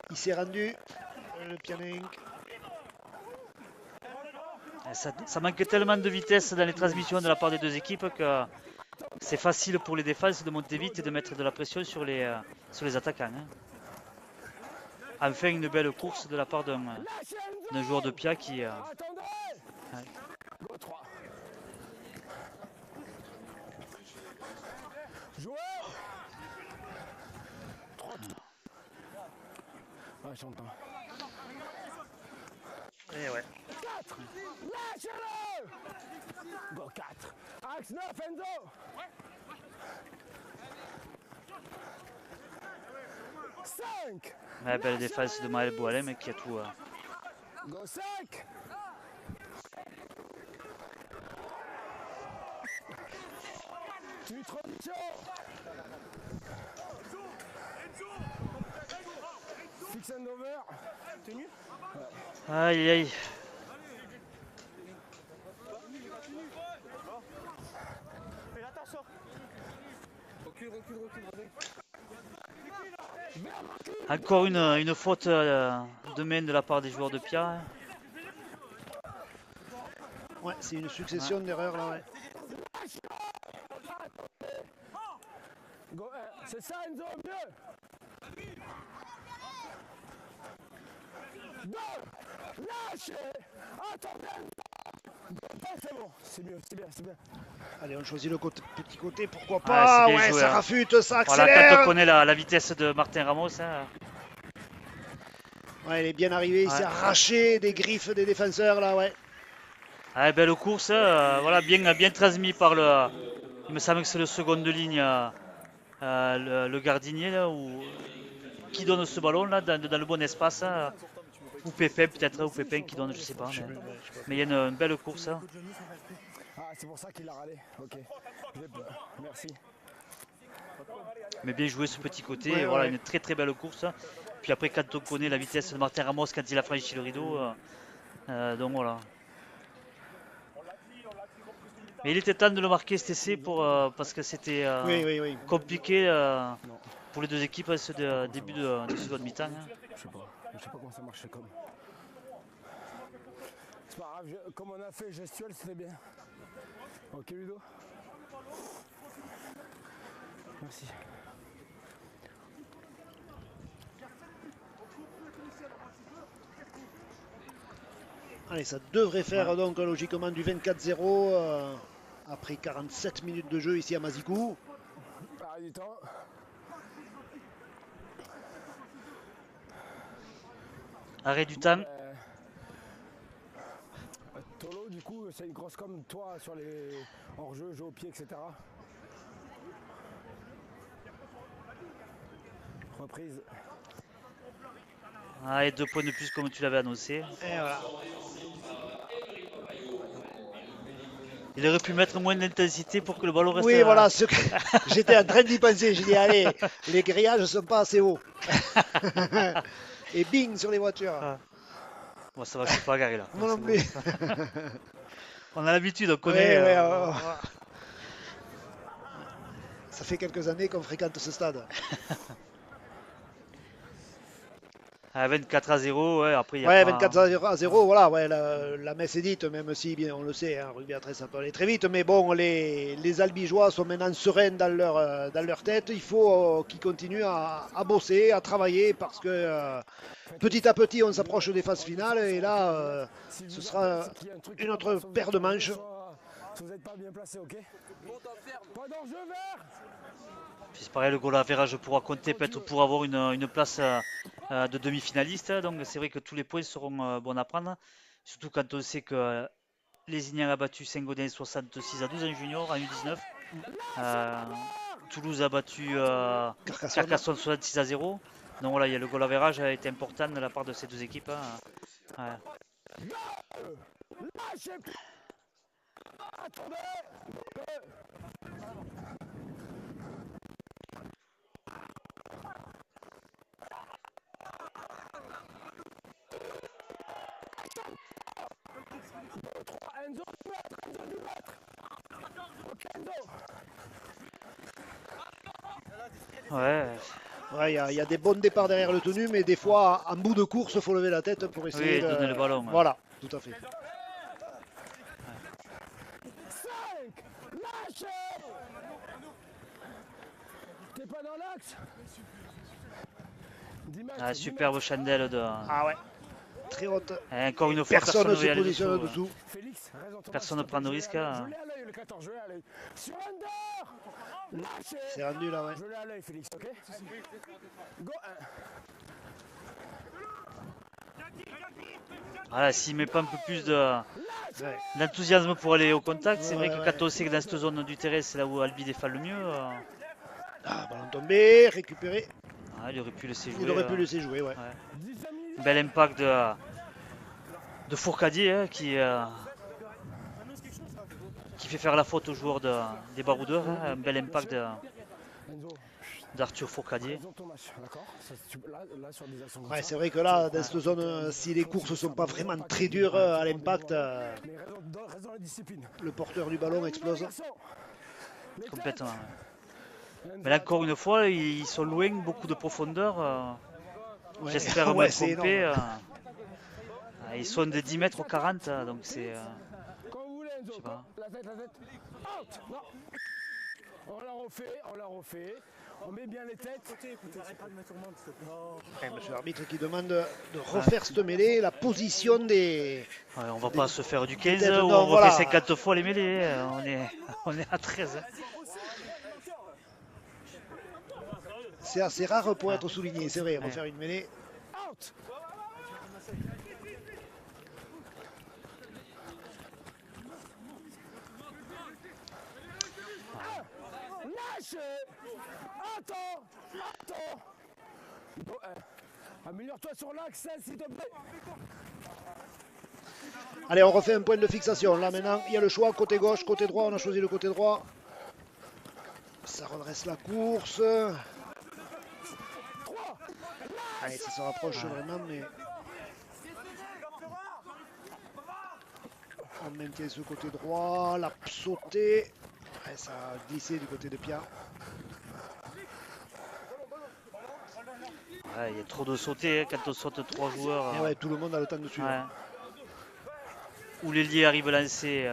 Il s'est rendu. Le Pianenc. Ça manque tellement de vitesse dans les transmissions de la part des deux équipes que c'est facile pour les défenses de monter vite et de mettre de la pression sur les attaquants. Hein. Enfin, une belle course de la part d'un joueur de Pia qui... Ouais. Ouais, j'entends. Et ouais. 4. Lâchez-le. Go 4. Axe 9, Enzo. Ouais, belle défense de Maël Boalem qui a tout... Go 5. Introduction. Fix and over. Tenu. Aïe aïe. Encore une faute de main de la part des joueurs de Pia. Ouais, c'est une succession d'erreurs là, ouais. C'est ça, Enzo, mieux. 2. Lâchez. Attendez. C'est bon, c'est mieux, c'est bien, c'est bien. Allez, on choisit le petit côté, pourquoi pas. Ouais, joué, ça hein. rafute, ça Voilà, accélère. quand on connaît la vitesse de Martin Ramos. Hein. Ouais, il est bien arrivé, il s'est arraché des griffes des défenseurs là, ouais. Ah, belle course, voilà, bien transmis par le... Il me semble que c'est le second de ligne, le gardinier, là, qui donne ce ballon là, dans le bon espace. Hein. Ou Pépin peut-être, ou Pépin qui donne, je sais pas. Mais il y a une belle course. Hein. Ah, c'est pour ça qu'il a râlé, ok. Merci. Mais bien joué ce petit côté, Ouais, voilà, ouais. une très très belle course. Puis après, quand on connaît la vitesse de Martin Ramos quand il a franchi le rideau, donc voilà. Mais il était temps de le marquer cet essai parce que c'était Oui. compliqué pour les deux équipes à ce début de seconde mi-temps. Hein. Je sais pas comment ça marchait comme. C'est pas grave, comme on a fait gestuel, c'était bien. Ok, Ludo. Merci. Allez, ça devrait faire donc logiquement du 24-0 après 47 minutes de jeu ici à Mazicou. Arrêt du temps. Arrêt du temps. Tolo, du coup, c'est une grosse comme toi sur les hors-jeu, jeu au pied, etc. Reprise. Ah, et 2 points de plus comme tu l'avais annoncé. Et voilà. Il aurait pu mettre moins d'intensité pour que le ballon reste. Oui, voilà, j'étais en train d'y penser. J'ai dit, allez, les grillages ne sont pas assez hauts. Et bing sur les voitures. Ah. Bon, ça va, je suis pas garé là. Moi non plus. On a l'habitude, on connaît. Ça fait quelques années qu'on fréquente ce stade. À 24-0, ouais, après il y a Ouais, pas... 24-0, voilà, ouais, la messe est dite, même si, bien, on le sait, hein, rugby à 13, ça peut aller très vite, mais bon, les Albigeois sont maintenant sereins dans leur tête, il faut qu'ils continuent à bosser, à travailler, parce que petit à petit, on s'approche des phases finales, et là, ce sera une autre paire de manches. Si vous n'êtes pas bien placé, ok. Pas d'enjeu vert. Puis c'est pareil, le goal average pourra compter peut-être pour avoir une place de demi-finaliste. Donc c'est vrai que tous les points seront bons à prendre. Surtout quand on sait que les Ignans a battu Saint-Gaudens 66-12 en junior, en U19. Toulouse a battu Carcassonne. Carcassonne 66-0. Donc voilà, il y a le goal average a été important de la part de ces deux équipes. Hein. Ouais. Enzo du mètre. Ok, Enzo. Ouais, Il y a des bons départs derrière le tenu, mais des fois, en bout de course, il faut lever la tête pour essayer oui, de donner le ballon. Ouais. Voilà, tout à fait. 5, lâchez. T'es pas dans l'axe. Superbe chandelle de. Ah ouais, très haute. Et encore une fois, Personne ne se veut y aller positionne dessous. dessous. Félix, Personne ne prend de risque. Hein. Je l'ai à l'œil, le 14, je l'ai à l'œil. Sur Under. Lâchez. C'est rendu là, ouais. Je l'ai à l'œil, Félix, ok. Go 1. Voilà, s'il met pas un peu plus d'enthousiasme pour aller au contact, c'est vrai que quand on sait que dans cette zone du terrain, c'est là où Albi défend le mieux. Ah, ballon tombé, récupéré. Ah, il aurait pu laisser jouer. Il aurait pu laisser jouer, ouais. Bel impact de Fourcadier hein, qui fait faire la faute aux joueurs des Baroudeurs. Hein, un bel impact d'Arthur Fourcadier. Ouais, c'est vrai que là, dans cette zone, si les courses ne sont pas vraiment très dures à l'impact, le porteur du ballon explose. Complètement. Mais là, encore une fois, ils sont loin, beaucoup de profondeur. Ouais. J'espère Ouais, me tromper. Ils sont de 10 mètres au 40, donc c'est. Je sais pas. On la refait. On met bien les têtes. Monsieur l'arbitre qui demande de refaire cette mêlée, la position des. Ouais, on va pas se faire du 15 têtes, où non, on voilà. refait 50 fois les mêlées. On est à 13. C'est assez rare pour être souligné, c'est vrai, refaire une mêlée. Attends. Bon, améliore-toi sur l'axe, s'il te plaît. Allez, on refait un point de fixation. Là maintenant, il y a le choix, côté gauche, côté droit. On a choisi le côté droit. Ça redresse la course. Allez, ça se rapproche vraiment, mais... On maintient ce côté droit, la sauté. Ouais, ça a glissé du côté de Pia. Ouais, il y a trop de sautés quand on saute 3 joueurs. Et ouais, tout le monde a le temps de suivre. Ouais. Où l'ailier arrive à lancer.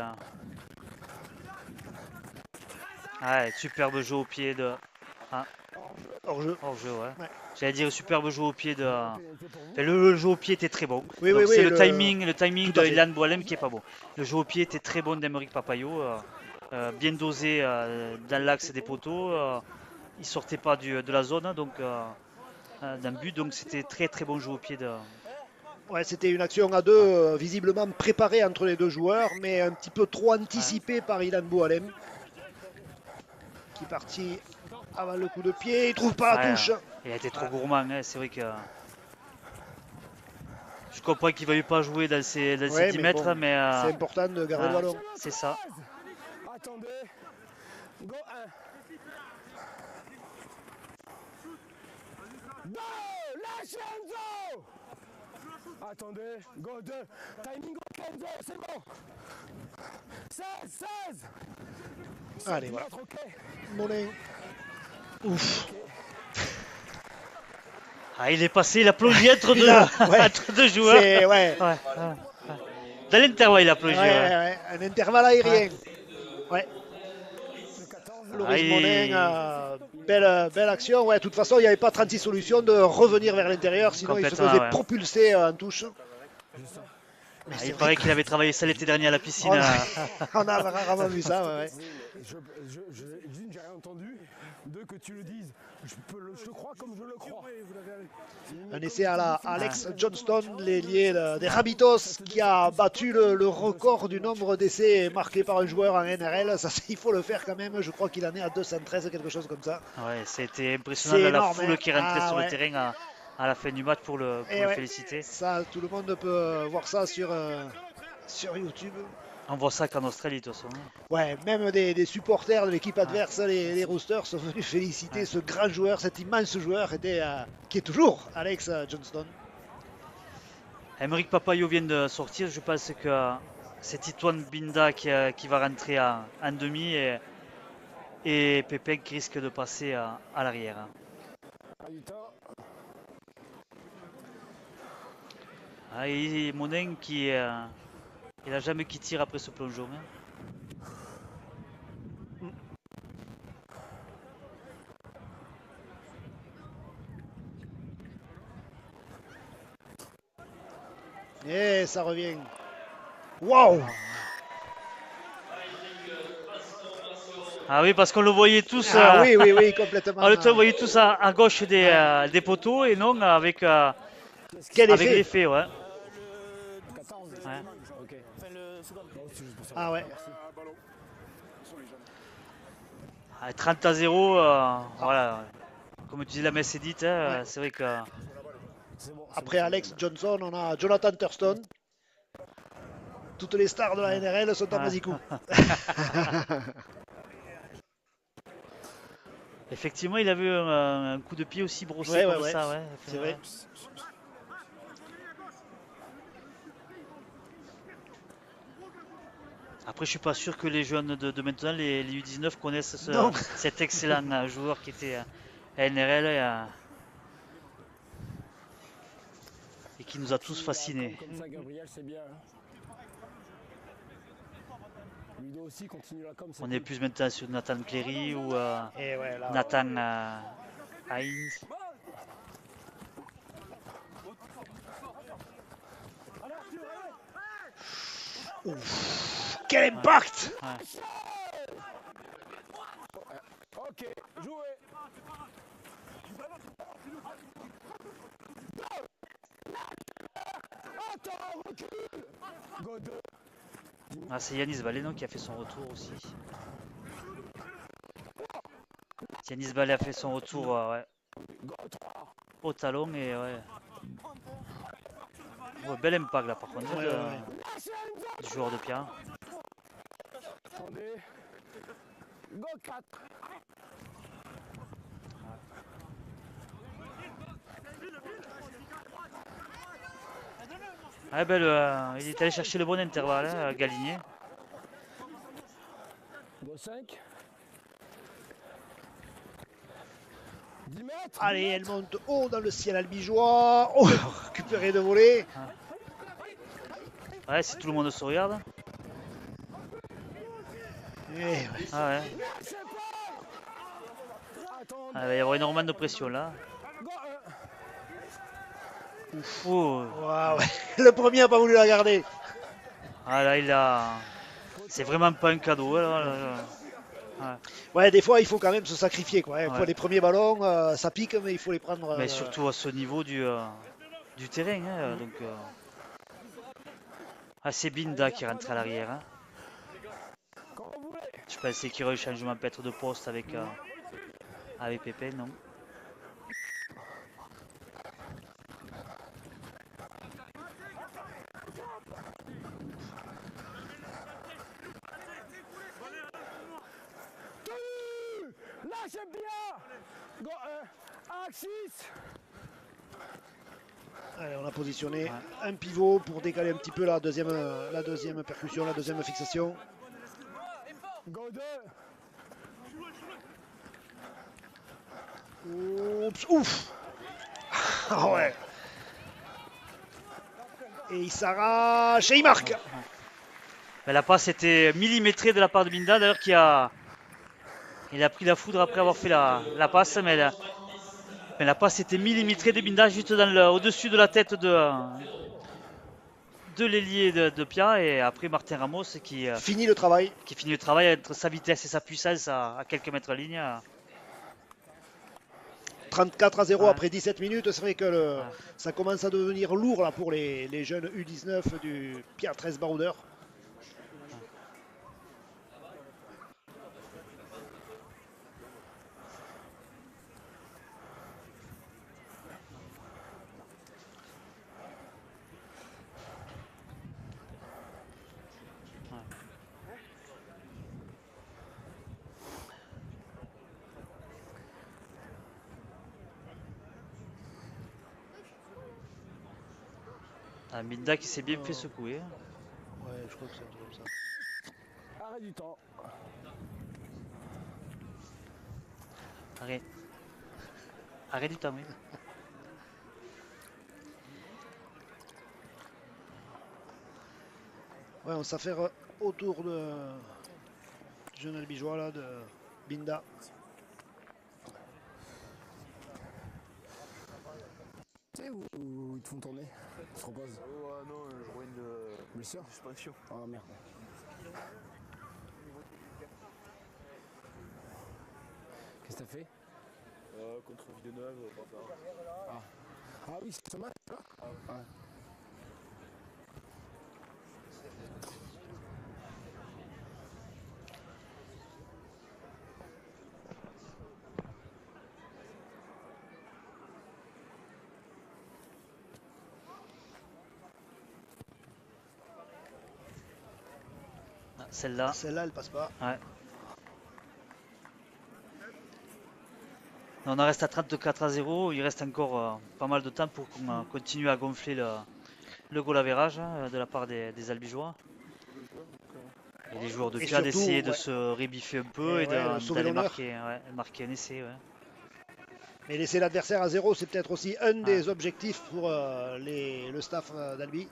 Ouais, superbe jeu au pied de. Hors-jeu. Hors-jeu, ouais. Ouais. J'allais dire superbe jeu au pied de. Le jeu au pied était très bon. Oui, c'est le timing tout à de fait. Ilan Boalem qui est pas bon. Le jeu au pied était très bon d'Emeric Papayot. Bien dosé dans l'axe des poteaux. Il sortait pas de la zone, donc d'un but. Donc c'était très très bon jeu au pied de. Ouais, c'était une action à deux, visiblement préparée entre les deux joueurs, mais un petit peu trop anticipée par Ilan Boalem. Qui est parti avant le coup de pied, il trouve pas la touche. Il a été trop gourmand, hein. C'est vrai que. Je comprends qu'il ne veuille pas jouer dans ces 10 mètres, bon, mais. C'est important de garder le ballon. C'est ça. Attendez. Go 1. Go. Lâchez Enzo. Attendez. Go 2. Timing go Enzo, c'est bon. 16. Allez, voilà. Okay. Monin. Ouf. Ah, il est passé, il a plongé entre deux joueurs. Ouais. Dans l'intervalle, il a plongé. Ouais. Un intervalle aérien. Ouais. Loris Monin, belle action. Ouais, de toute façon, il n'y avait pas 36 solutions de revenir vers l'intérieur, sinon il se faisait propulser en touche. Il paraît qu'il avait travaillé ça l'été dernier à la piscine. On a rarement vu ça, ouais. D'une, j'ai rien entendu. Deux, que tu le dises. Je te crois comme je le crois. Un essai à la Alex Johnston, l'ailier des Rabbitohs, qui a battu le record du nombre d'essais marqués par un joueur en NRL. Ça, il faut le faire quand même. Je crois qu'il en est à 213, quelque chose comme ça. Ouais, c'était impressionnant la énorme, foule qui rentrait sur ouais. le terrain à la fin du match pour le féliciter. Ça, tout le monde peut voir ça sur YouTube. On voit ça qu'en Australie de toute façon. Ouais, même des supporters de l'équipe adverse, les Roosters, sont venus féliciter ce grand joueur, cet immense joueur qui est toujours Alex Johnston. Émeric Papayo vient de sortir. Je pense que c'est Titouan Binda qui va rentrer en demi et Pépin qui risque de passer à l'arrière. Et Monin qui il n'a jamais qui tire après ce plongeon. Et ça revient. Waouh! Ah oui, parce qu'on le voyait tous. Oui, complètement. On le voyait tous à gauche des poteaux et non avec l'effet, ouais. Ah ouais. 30-0, voilà. Comme tu dis, la messe est dite, hein, c'est vrai que... Après Alex Johnson, on a Jonathan Thurston. Toutes les stars de la NRL sont à Mazicou. Effectivement, il avait un coup de pied aussi brossé comme ça. Ouais. C'est vrai. Après, je suis pas sûr que les jeunes de maintenant, les U19, connaissent cet excellent joueur qui était à NRL et qui nous a tous fascinés. Comme ça, Gabriel, c'est bien. Ludo aussi continue là comme ça. On est plus maintenant sur Nathan Cleary ou Nathan Hines. Ouf, quel impact! Ok, jouez. Attends, recule. Go 2. C'est Yanis Ballet qui a fait son retour aussi. Yanis Ballet a fait son retour au talon et bel impact là par contre du joueur de Pierre. Attendez. Go 4. Il est allé chercher le bon intervalle, Galinier. Go 5. 10 mètres. Allez, elle monte haut dans le ciel albigeois. Oh, récupéré de volée. Ouais, si tout le monde se regarde. Ouais. Il va y avoir énormément de pression là. Wow, ouais. Le premier n'a pas voulu la garder. Ah là, c'est vraiment pas un cadeau. Ouais, des fois il faut quand même se sacrifier, quoi. Pour les premiers ballons, ça pique, mais il faut les prendre. Mais surtout à ce niveau du terrain. Donc, c'est Binda qui rentre à l'arrière. Je pensais qu'il y aurait un changement peut-être de poste avec Pépin, non. Lâchez bien. Go 1. Axis. Allez, on a positionné un pivot pour décaler un petit peu la deuxième percussion, la deuxième fixation. Go 2. Oups, ouf. Ah ouais. Et il s'arrache et il marque. Mais la passe était millimétrée de la part de Binda, d'ailleurs il a pris la foudre après avoir fait la passe, mais la passe était millimétrée de Binda juste au-dessus de la tête de de l'ailier de Pia et après Martin Ramos qui finit le travail. Qui finit le travail entre sa vitesse et sa puissance à quelques mètres de ligne. 34-0 après 17 minutes, c'est vrai que ça commence à devenir lourd là, pour les jeunes U19 du Pia 13 Baroudeur. Minda qui s'est bien fait secouer. Ouais, je crois que c'est un truc comme ça. Arrêt du temps. Arrêt du temps, oui. Ouais, on s'affaire autour de jeune albigeois là, de Binda. Tu sais où ils te font tourner? Ils se reposent. Non, je vois une blessure. suspension. Oh merde. Qu'est-ce que t'as fait? Contre Villeneuve, Ah oui, c'est ce match là. Ouais. Celle-là. Celle-là, elle passe pas. Ouais. On en reste à 34-0. Il reste encore pas mal de temps pour qu'on continue à gonfler le goal average de la part des Albigeois. Et les joueurs de Pia d'essayer de se rebiffer un peu et d'aller marquer un essai. Ouais. Mais laisser l'adversaire à 0, c'est peut-être aussi un des objectifs pour le staff d'Albi.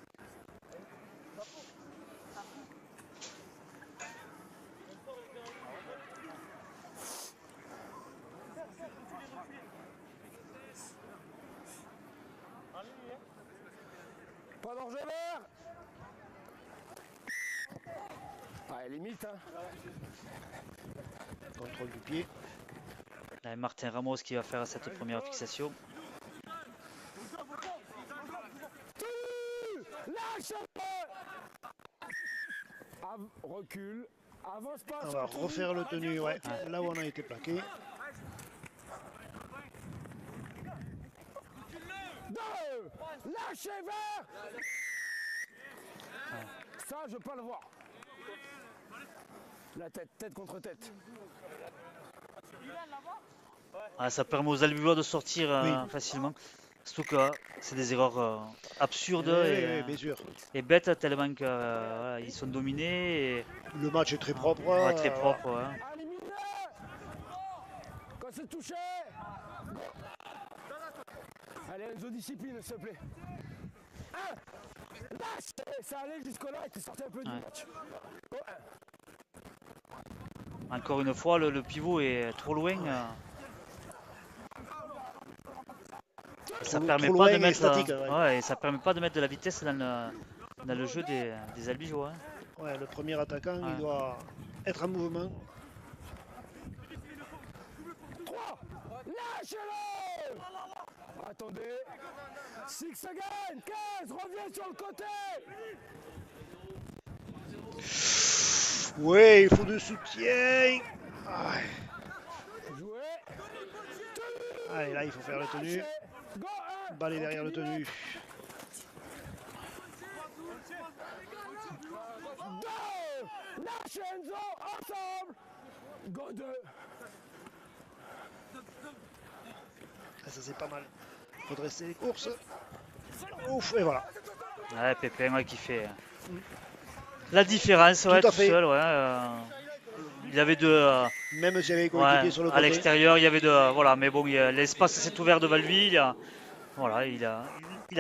Pas danger vert. Ah, limite, hein. Contrôle du pied. Là, Martin Ramos qui va faire cette première fixation. Recule. Avance pas. On va refaire le tenu, ouais. Là où on a été plaqué. Lâchez vert. Ça, je veux pas le voir. La tête contre tête. Ça permet aux Albigeois de sortir facilement. Surtout que c'est des erreurs absurdes et bêtes tellement qu'ils sont dominés. Et... Le match est très propre. Très propre. Quand c'est touché. Allez, Enzo, discipline, s'il te plaît. Ça allait jusque-là et tu sortais un peu du match. Encore une fois, le pivot est trop loin. Et ça permet pas de mettre statique, ça permet pas de mettre de la vitesse dans le jeu des Albigeois. Ouais, le premier attaquant, il doit être en mouvement. 3. Lâchez-le. Attendez. 6 secondes. 15. Reviens sur le côté. Oui, il faut du soutien. Jouer. Allez, là, il faut faire le tenu. Balle derrière le tenu. 2. Lâchez Enzo. Ensemble. Go 2. Ça, c'est pas mal. Redresser les courses. Ouf, et voilà. Ouais, Pépin qui fait la différence, tout seul. Il y avait même si j'avais coéquipier sur le côté. À l'extérieur, il y avait voilà, mais bon, l'espace s'est ouvert devant lui. Il a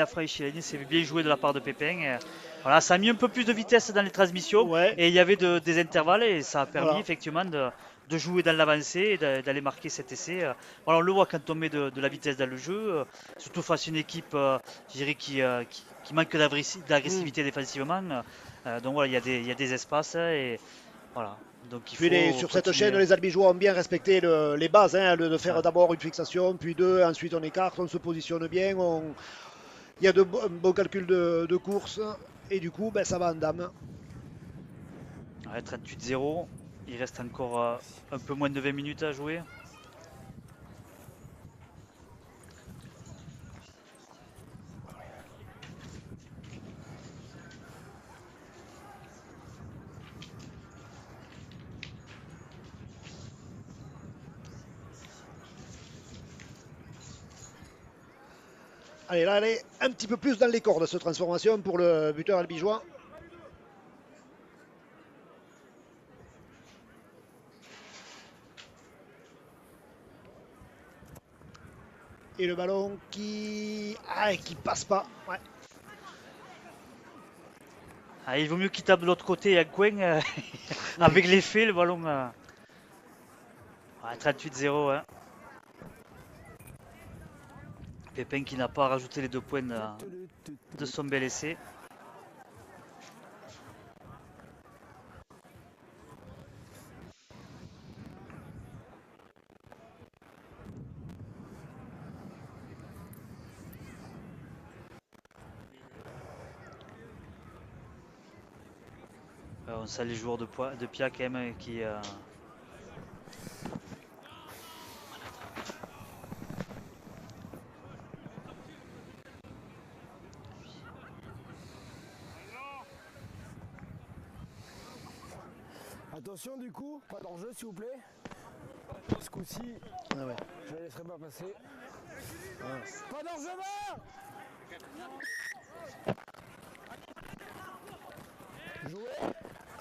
franchi la ligne, c'est bien joué de la part de Pépin. Voilà, ça a mis un peu plus de vitesse dans les transmissions et il y avait des intervalles et ça a permis effectivement de jouer dans l'avancée et d'aller marquer cet essai. Voilà, on le voit quand on met de la vitesse dans le jeu, surtout face à une équipe je dirais, qui manque d'agressivité défensivement. Donc voilà, il y a des espaces et voilà. Donc il Puis faut sur cette continuer. chaîne, les Albigeois ont bien respecté les bases, hein, de faire Ouais. d'abord une fixation, puis deux, ensuite on écarte, on se positionne bien, il y a un bon calcul de course, et du coup, ben, ça va en dame. Ouais, 38-0, il reste encore un peu moins de 20 minutes à jouer. Allez, là, elle est un petit peu plus dans les cordes, cette transformation pour le buteur albigeois. Et le ballon qui passe pas. Ouais. Ah, il vaut mieux qu'il tape de l'autre côté à coin avec l'effet, le ballon. 38-0. Hein. Pépin qui n'a pas rajouté les 2 points de son bel essai. On sent les joueurs de Pia quand même qui. Attention du coup, pas d'enjeu s'il vous plaît. Ce coup-ci, Ah ouais. je ne la laisserai pas passer. Pas d'enjeu vert. Jouer.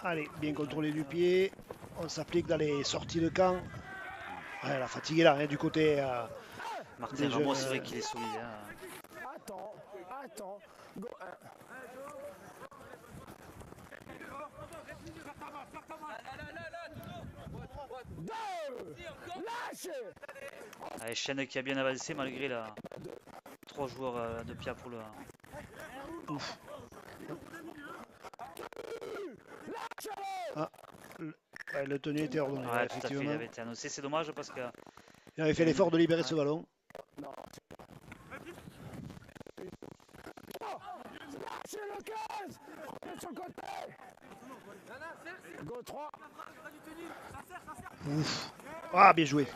Allez, bien contrôlé du pied. On s'applique dans les sorties de camp. Ouais, la fatigue est là, hein, du côté. Martin Ramos, c'est vrai qu'il est solide. Hein. Attends. Go. Lâche. Allez, Chen qui a bien avancé malgré 3 joueurs de Pia pour le. Ouf. Ah, le tenu était ordonné. Ouais, tout à fait, il effectivement. avait été annoncé. C'est dommage parce que. Il avait fait l'effort de libérer ce ballon. Lâchez le 15. On est sur le côté. Go 3. Ouf. Ah, bien joué.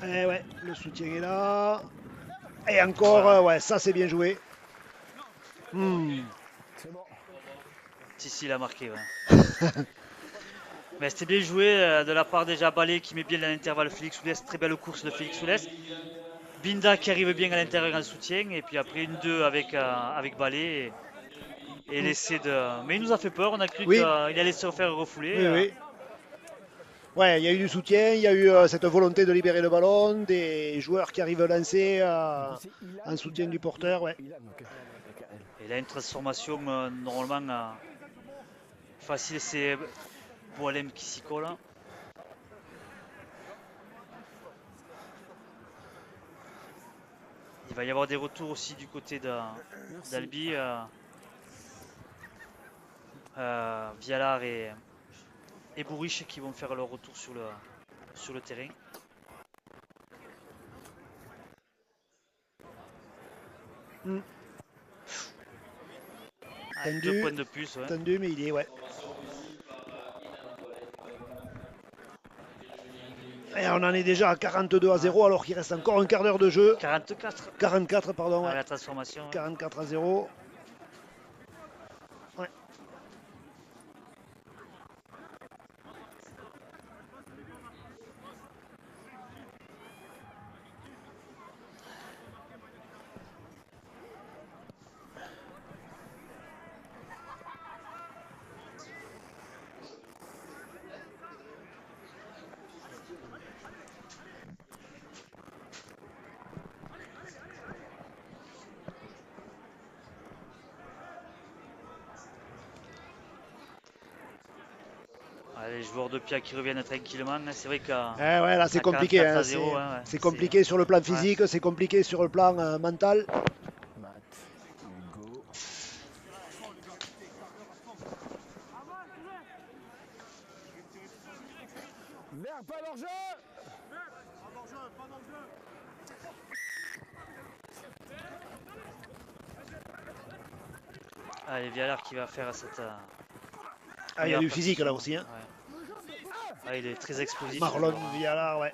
Eh ouais, le soutien est là. Et encore, Voilà. ouais, ça c'est bien joué. C'est bon. Si, il a marqué. Ouais. Mais c'était bien joué de la part déjà Ballet qui met bien à l'intervalle Félix Soulès. Très belle course de Félix Soulès. Binda qui arrive bien à l'intérieur en soutien. Et puis après une 2 avec Ballet. Et l'essai de. Mais il nous a fait peur. On a cru Oui. qu'il allait se faire refouler. Oui. Ouais, il y a eu du soutien, il y a eu cette volonté de libérer le ballon, des joueurs qui arrivent lancés en soutien du porteur. Ouais. Et là, une transformation normalement facile, c'est Boalem qui s'y colle. Il va y avoir des retours aussi du côté d'Albi. Vialar et Bourriche qui vont faire leur retour sur le terrain. Tendu, 2 points de plus. Ouais. tendu, mais il y est, ouais. Et on en est déjà à 42-0 alors qu'il reste encore un quart d'heure de jeu. 44. 44, pardon. Ouais. La transformation. 44-0. Ouais. Les joueurs de Pia qui reviennent tranquillement. C'est vrai qu'à ouais, là c'est à compliqué. 44 Hein, à 0, hein, ouais, c'est compliqué sur le plan physique, c'est compliqué sur le plan mental. Matt, Hugo. Vert, pas d'enjeu. Allez, Vialard qui va faire cette. Ah, il y a du physique là aussi. Hein. Ouais, il est très explosif. Marlon Vialard, ouais.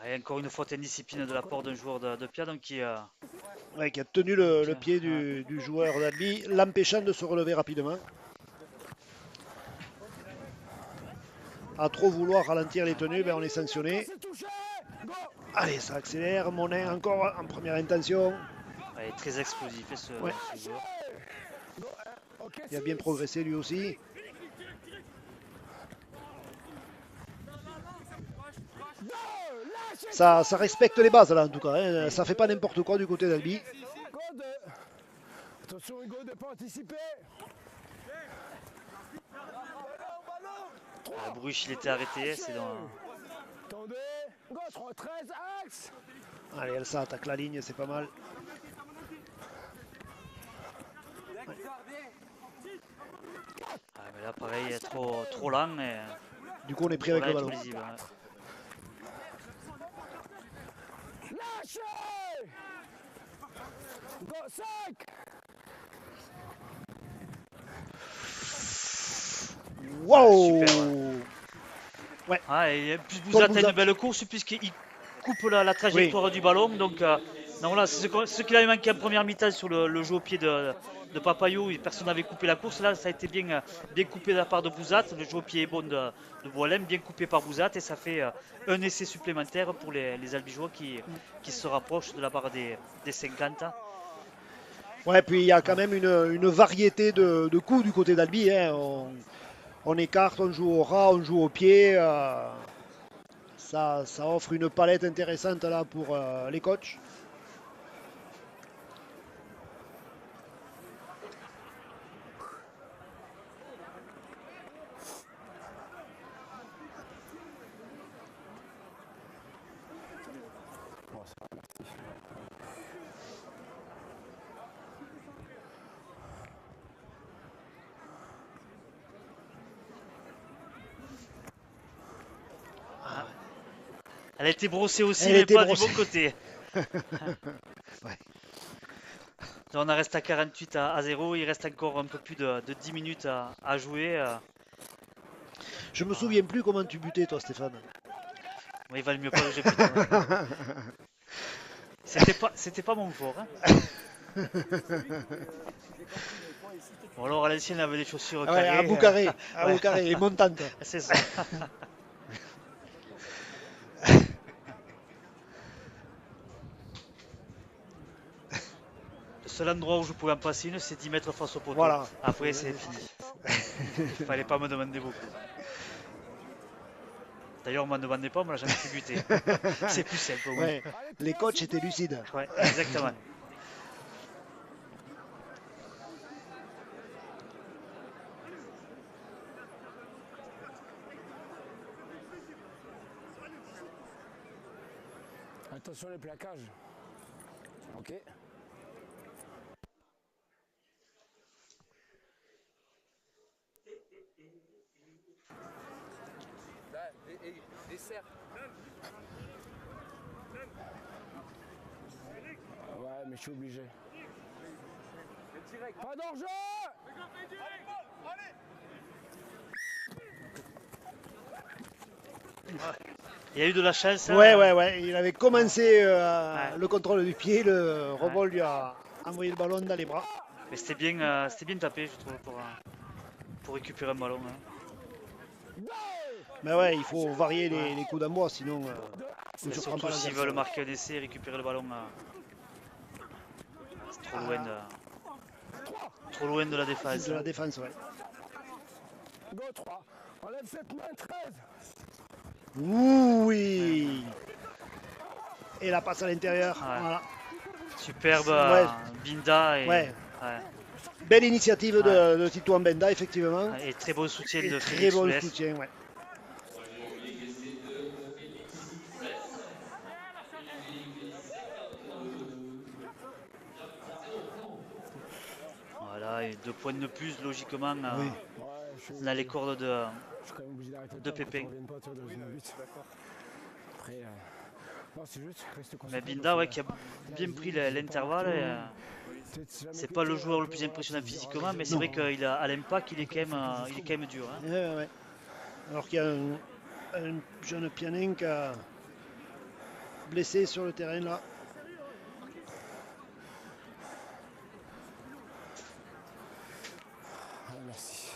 Et encore une faute indiscipline de la part d'un joueur de Pia donc qui Ouais, qui a tenu le pied du joueur d'Albi, l'empêchant de se relever rapidement. À trop vouloir ralentir les tenues, ben on est sanctionné. Allez, ça accélère. Monin encore en première intention. il est très explosif ce joueur. Il a bien progressé lui aussi. Ça respecte les bases là en tout cas. Hein. Ça fait pas n'importe quoi du côté d'Albi. Attention Hugo de pas anticiper. Bruch il était arrêté, c'est dans. Attendez, Go 3-13, axe. Allez, Elsa attaque la ligne, c'est pas mal. Mais là pareil, trop lent et. Du coup on est pris avec le ballon. Lâchez. Go 5. Wow! Ouais. Et puis Bouzat a une belle course puisqu'il coupe la trajectoire du ballon. Donc voilà, c'est ce qu'il avait manqué en première mi-temps sur le jeu au pied de Papayou. Personne n'avait coupé la course. Là, ça a été bien coupé de la part de Bouzat. Le jeu au pied est bon de Boilem, bien coupé par Bouzat. Et ça fait un essai supplémentaire pour les Albigeois qui se rapprochent de la barre des 50. Ouais, puis il y a quand même une variété de coups du côté d'Albi. Hein. On écarte, on joue au ras, on joue au pied. Ça offre une palette intéressante là pour les coachs. Elle a été brossée aussi, mais pas du bon côté. Ouais. On en reste à 48 à 0. Il reste encore un peu plus de 10 minutes à jouer. Je me souviens plus comment tu butais, toi, Stéphane. Mais il valait mieux pas que j'ai plus. C'était pas mon fort. Hein. Bon, alors à l'ancienne, il avait les chaussures carrées. À bout carré, bout carré, et montante. C'est ça. Le seul endroit où je pouvais en passer une, c'est 10 mètres face au poteau. Voilà. Après, c'est fini. Il fallait pas me demander beaucoup. D'ailleurs, on m'en demandait pas, on m'a jamais pu buter. C'est plus simple. Oui. Ouais, les coachs étaient lucides. Ouais, exactement. Attention les plaquages. Ok. Ouais, mais je suis obligé. Pas d'enjeu. Il y a eu de la chance. Ouais. Il avait commencé le contrôle du pied, le rebond lui a envoyé le ballon dans les bras. Mais c'était bien tapé, je trouve, pour récupérer un ballon. Hein. Mais ouais, il faut varier les coups d'envoi, sinon Mais surtout s'ils veulent marquer un essai et récupérer le ballon. C'est trop loin de la défense. De la défense, ouais. Go 3. Enlève cette main, 13. Oui. Et la passe à l'intérieur. Ouais. Voilà. Superbe Ouais. Binda et, Ouais. ouais. Belle initiative de Tito Mbenda, effectivement. Et très beau soutien Et de très Félix bon Soulès. soutien, ouais. Voilà, et 2 points de plus logiquement Oui. Ouais, dans les cordes de, je suis quand même obligé d'arrêter de le temps pour Pépin. qu'on revienne pas, tu vois, dans une lutte. Après, non, c'est juste rester Mais concentré. Binda, ouais, qui a bien pris l'intervalle. C'est pas le joueur le plus impressionnant physiquement, mais c'est vrai qu'à l'impact, il est quand même dur. Hein. Ouais, ouais. Alors qu'il y a un jeune Pianinck blessé sur le terrain là. Ah, merci.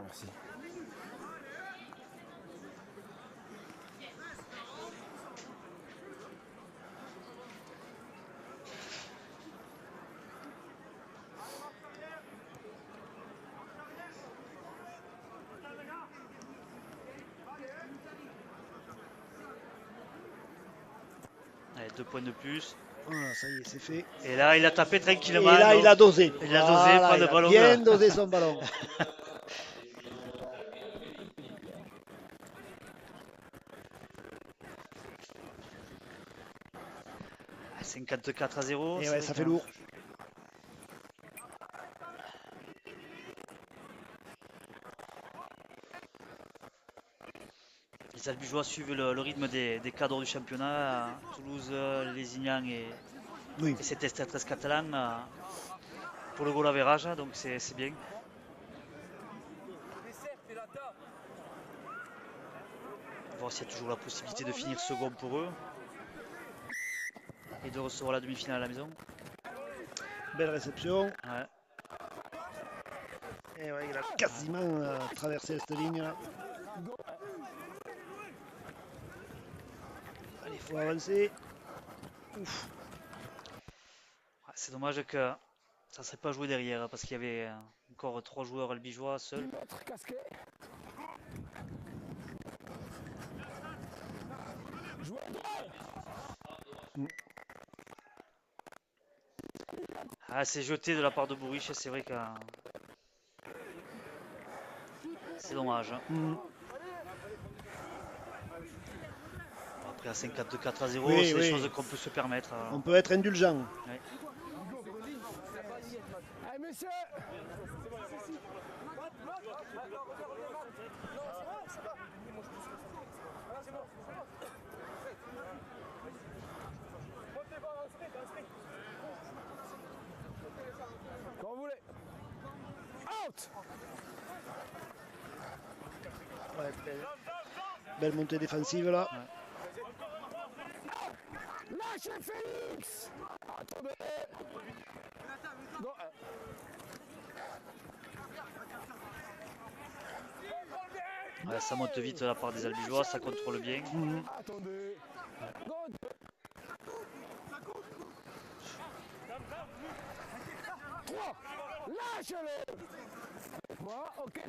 Merci. Allez, 2 points de plus. Voilà, ça y est, c'est fait. Et là, il a tapé Et tranquillement. là, donc il a dosé. il a dosé, pas il de a ballon. bien dosé son ballon. Ah, 54-0. Et ouais, ça fait lourd. Les Albigeois suivent le rythme des cadres du championnat. Toulouse, Lézignan Oui. et cet Estet catalan pour le goal average, donc c'est bien. On va voir s'il y a toujours la possibilité de finir second pour eux et de recevoir la demi-finale à la maison. Belle réception. Ouais. Et ouais, il a quasiment traversé cette ligne là. Allez, il faut avancer. Ouf. Ouais, c'est dommage que ça ne serait pas joué derrière parce qu'il y avait encore 3 joueurs albigeois seuls. Maître casqué. Joueur Ah, c'est jeté de la part de Bourriche, c'est vrai que c'est dommage. Hein. Après à 52-4-0, Oui, c'est oui. des choses qu'on peut se permettre. On peut être indulgent. Ouais. Allez, messieurs. Quand vous voulez. Out. Ouais, belle montée défensive là. Lâchez Félix. Attendez. Non, Ouais, ça monte vite de la part des Albigeois, ça contrôle bien. attendez. Non. 3. Lâchez-le. Moi, ok.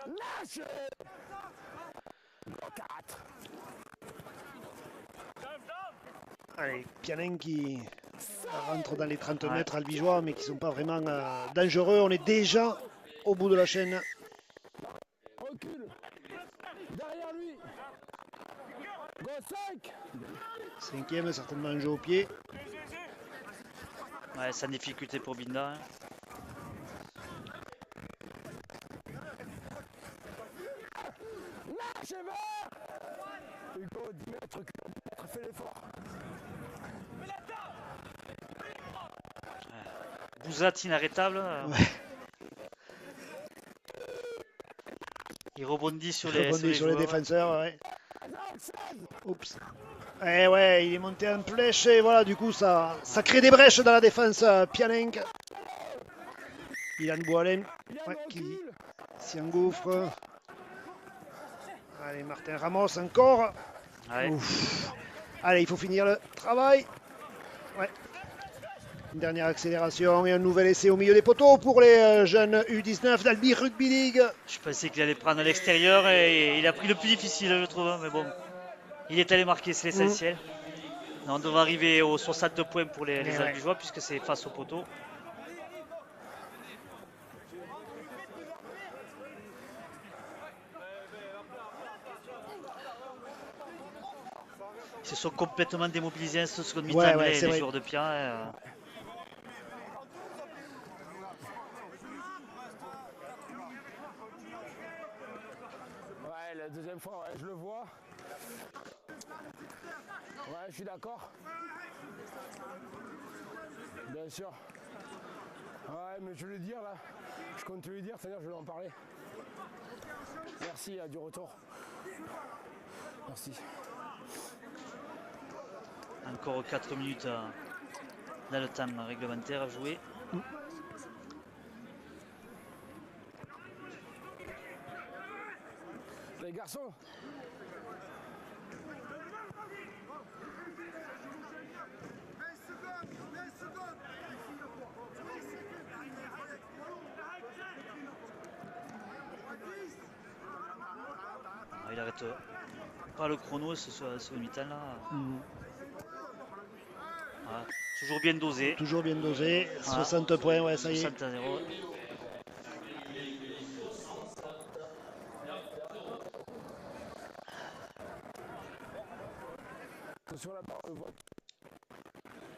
Lâche. 4. Allez, Pianin qui rentre dans les 30 mètres albigeois, mais qui ne sont pas vraiment dangereux. On est déjà au bout de la chaîne. Recule. Derrière lui. Go 5. Cinquième, certainement un jeu au pied. Ouais, sans difficulté pour Binda. Hein. Lâchez vert. Hugo, 10 mètres, fais l'effort. Bouzat inarrêtable. Ouais. Il rebondit sur Il les, rebondit sur les joueurs. défenseurs. Ouais. Oups. Eh ouais, il est monté en flèche et voilà, du coup, ça crée des brèches dans la défense. Pianinck. Ilan Boalen ouais, qui s'y engouffre. Allez, Martin Ramos encore. Ouais. Ouf. Allez, il faut finir le travail. Ouais. Une dernière accélération et un nouvel essai au milieu des poteaux pour les jeunes U19 d'Albi Rugby League. Je pensais qu'il allait prendre à l'extérieur et il a pris le plus difficile, je trouve. Mais bon, il est allé marquer, c'est l'essentiel. On devrait arriver aux 62 points pour les Albigeois puisque c'est face au poteau. Ils se sont complètement démobilisés en ce second mi-temps, les joueurs de Pia. Ouais, la deuxième fois, ouais, je le vois. Ouais, je suis d'accord. Bien sûr. Ouais, mais je vais le dire là. Je compte te le dire, c'est-à-dire je vais en parler. Merci, du retour. Merci. Encore 4 minutes dans le temps réglementaire à jouer. Les garçons. Il arrête pas le chrono ce mi-temps là. Voilà. Toujours bien dosé. Toujours bien dosé. Voilà. 60 points, ouais, ça y est. 60 à 0. Attention là,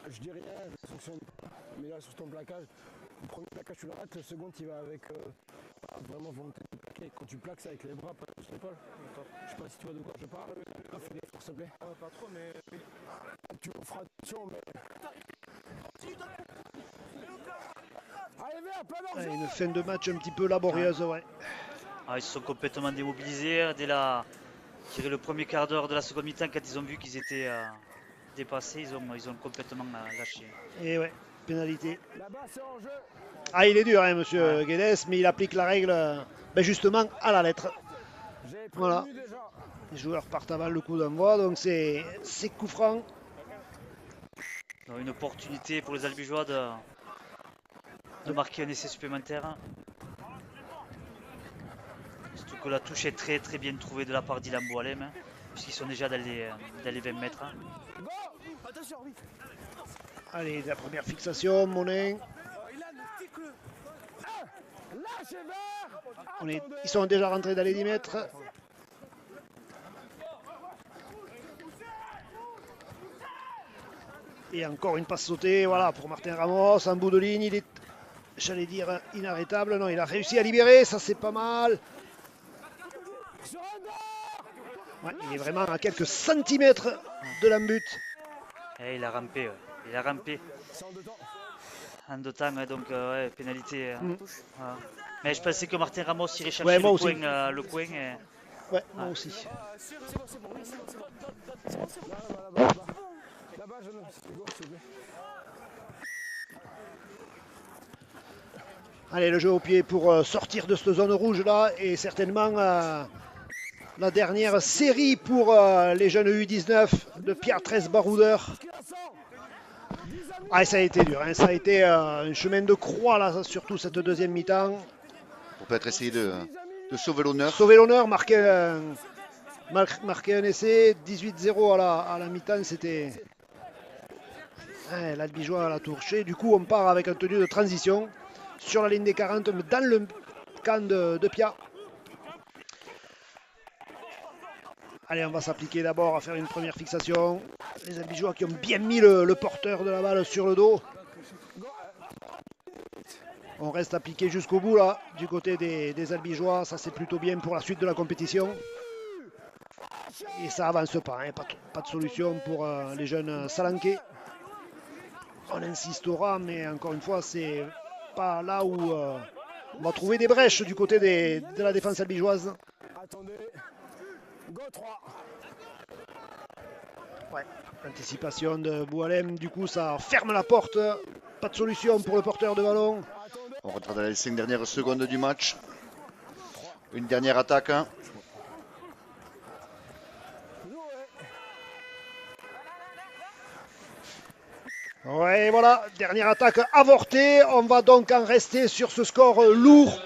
je dis rien, mais là sur ton plaquage, le premier plaquage tu l'arrêtes, le second il va avec vraiment volonté de plaquer. Quand tu plaques, c'est avec les bras, pas les épaules. Je sais pas si tu vois de quoi je parle. Fais l'effort s'il te plaît. Pas trop, mais oui. Tu feras attention, mais. Allez, viens, pas d'argent. Une fin de match un petit peu laborieuse, ouais. Ah, ils se sont complètement démobilisés dès le premier quart d'heure de la seconde mi-temps, quand ils ont vu qu'ils étaient dépassés, ils ont complètement lâché. Et ouais, pénalité. Là-bas, c'est en jeu. Ah, il est dur, hein, monsieur Guedes, mais il applique la règle justement à la lettre. Voilà. Déjà. Les joueurs partent avant le coup d'envoi, donc c'est coup franc. Donc une opportunité pour les Albigeois de marquer un essai supplémentaire. Surtout que la touche est très très bien trouvée de la part d'Ilan Boalem, hein, puisqu'ils sont déjà dans les 20 mètres. Hein. Allez, la première fixation, Monin. Ils sont déjà rentrés dans les 10 mètres. Et encore une passe sautée, voilà, pour Martin Ramos, en bout de ligne, il est, j'allais dire, inarrêtable. Non, il a réussi à libérer, ça c'est pas mal. Ouais, il est vraiment à quelques centimètres de l'embut. Et il a rampé, il a rampé. En deux temps, donc pénalité. Voilà. Mais je pensais que Martin Ramos irait chercher le coin. Et... Ouais, moi aussi. Allez, le jeu au pied pour sortir de cette zone rouge là et certainement la dernière série pour les jeunes U19 de Pierre 13 Baroudeur. Ah, ça a été dur, hein. Ça a été un chemin de croix là, surtout cette deuxième mi-temps. On peut essayer de sauver l'honneur. Sauver l'honneur, marquer un essai, 18-0 à la mi-temps, c'était... L'Albigeois à la touché. Du coup, on part avec un tenue de transition sur la ligne des 40, dans le camp de Pia. Allez, on va s'appliquer d'abord à faire une première fixation. Les Albigeois qui ont bien mis le porteur de la balle sur le dos. On reste appliqué jusqu'au bout là, du côté des Albigeois. Ça c'est plutôt bien pour la suite de la compétition. Et ça avance pas, hein. Pas de solution pour les jeunes Salanquais. On insistera, mais encore une fois, c'est pas là où on va trouver des brèches du côté de la défense albigeoise. Attendez. Go 3. Ouais, anticipation de Boualem, du coup ça ferme la porte. Pas de solution pour le porteur de ballon. On rentre dans les 5 dernières secondes du match. Une dernière attaque. Hein. Ouais, voilà, dernière attaque avortée. On va donc en rester sur ce score lourd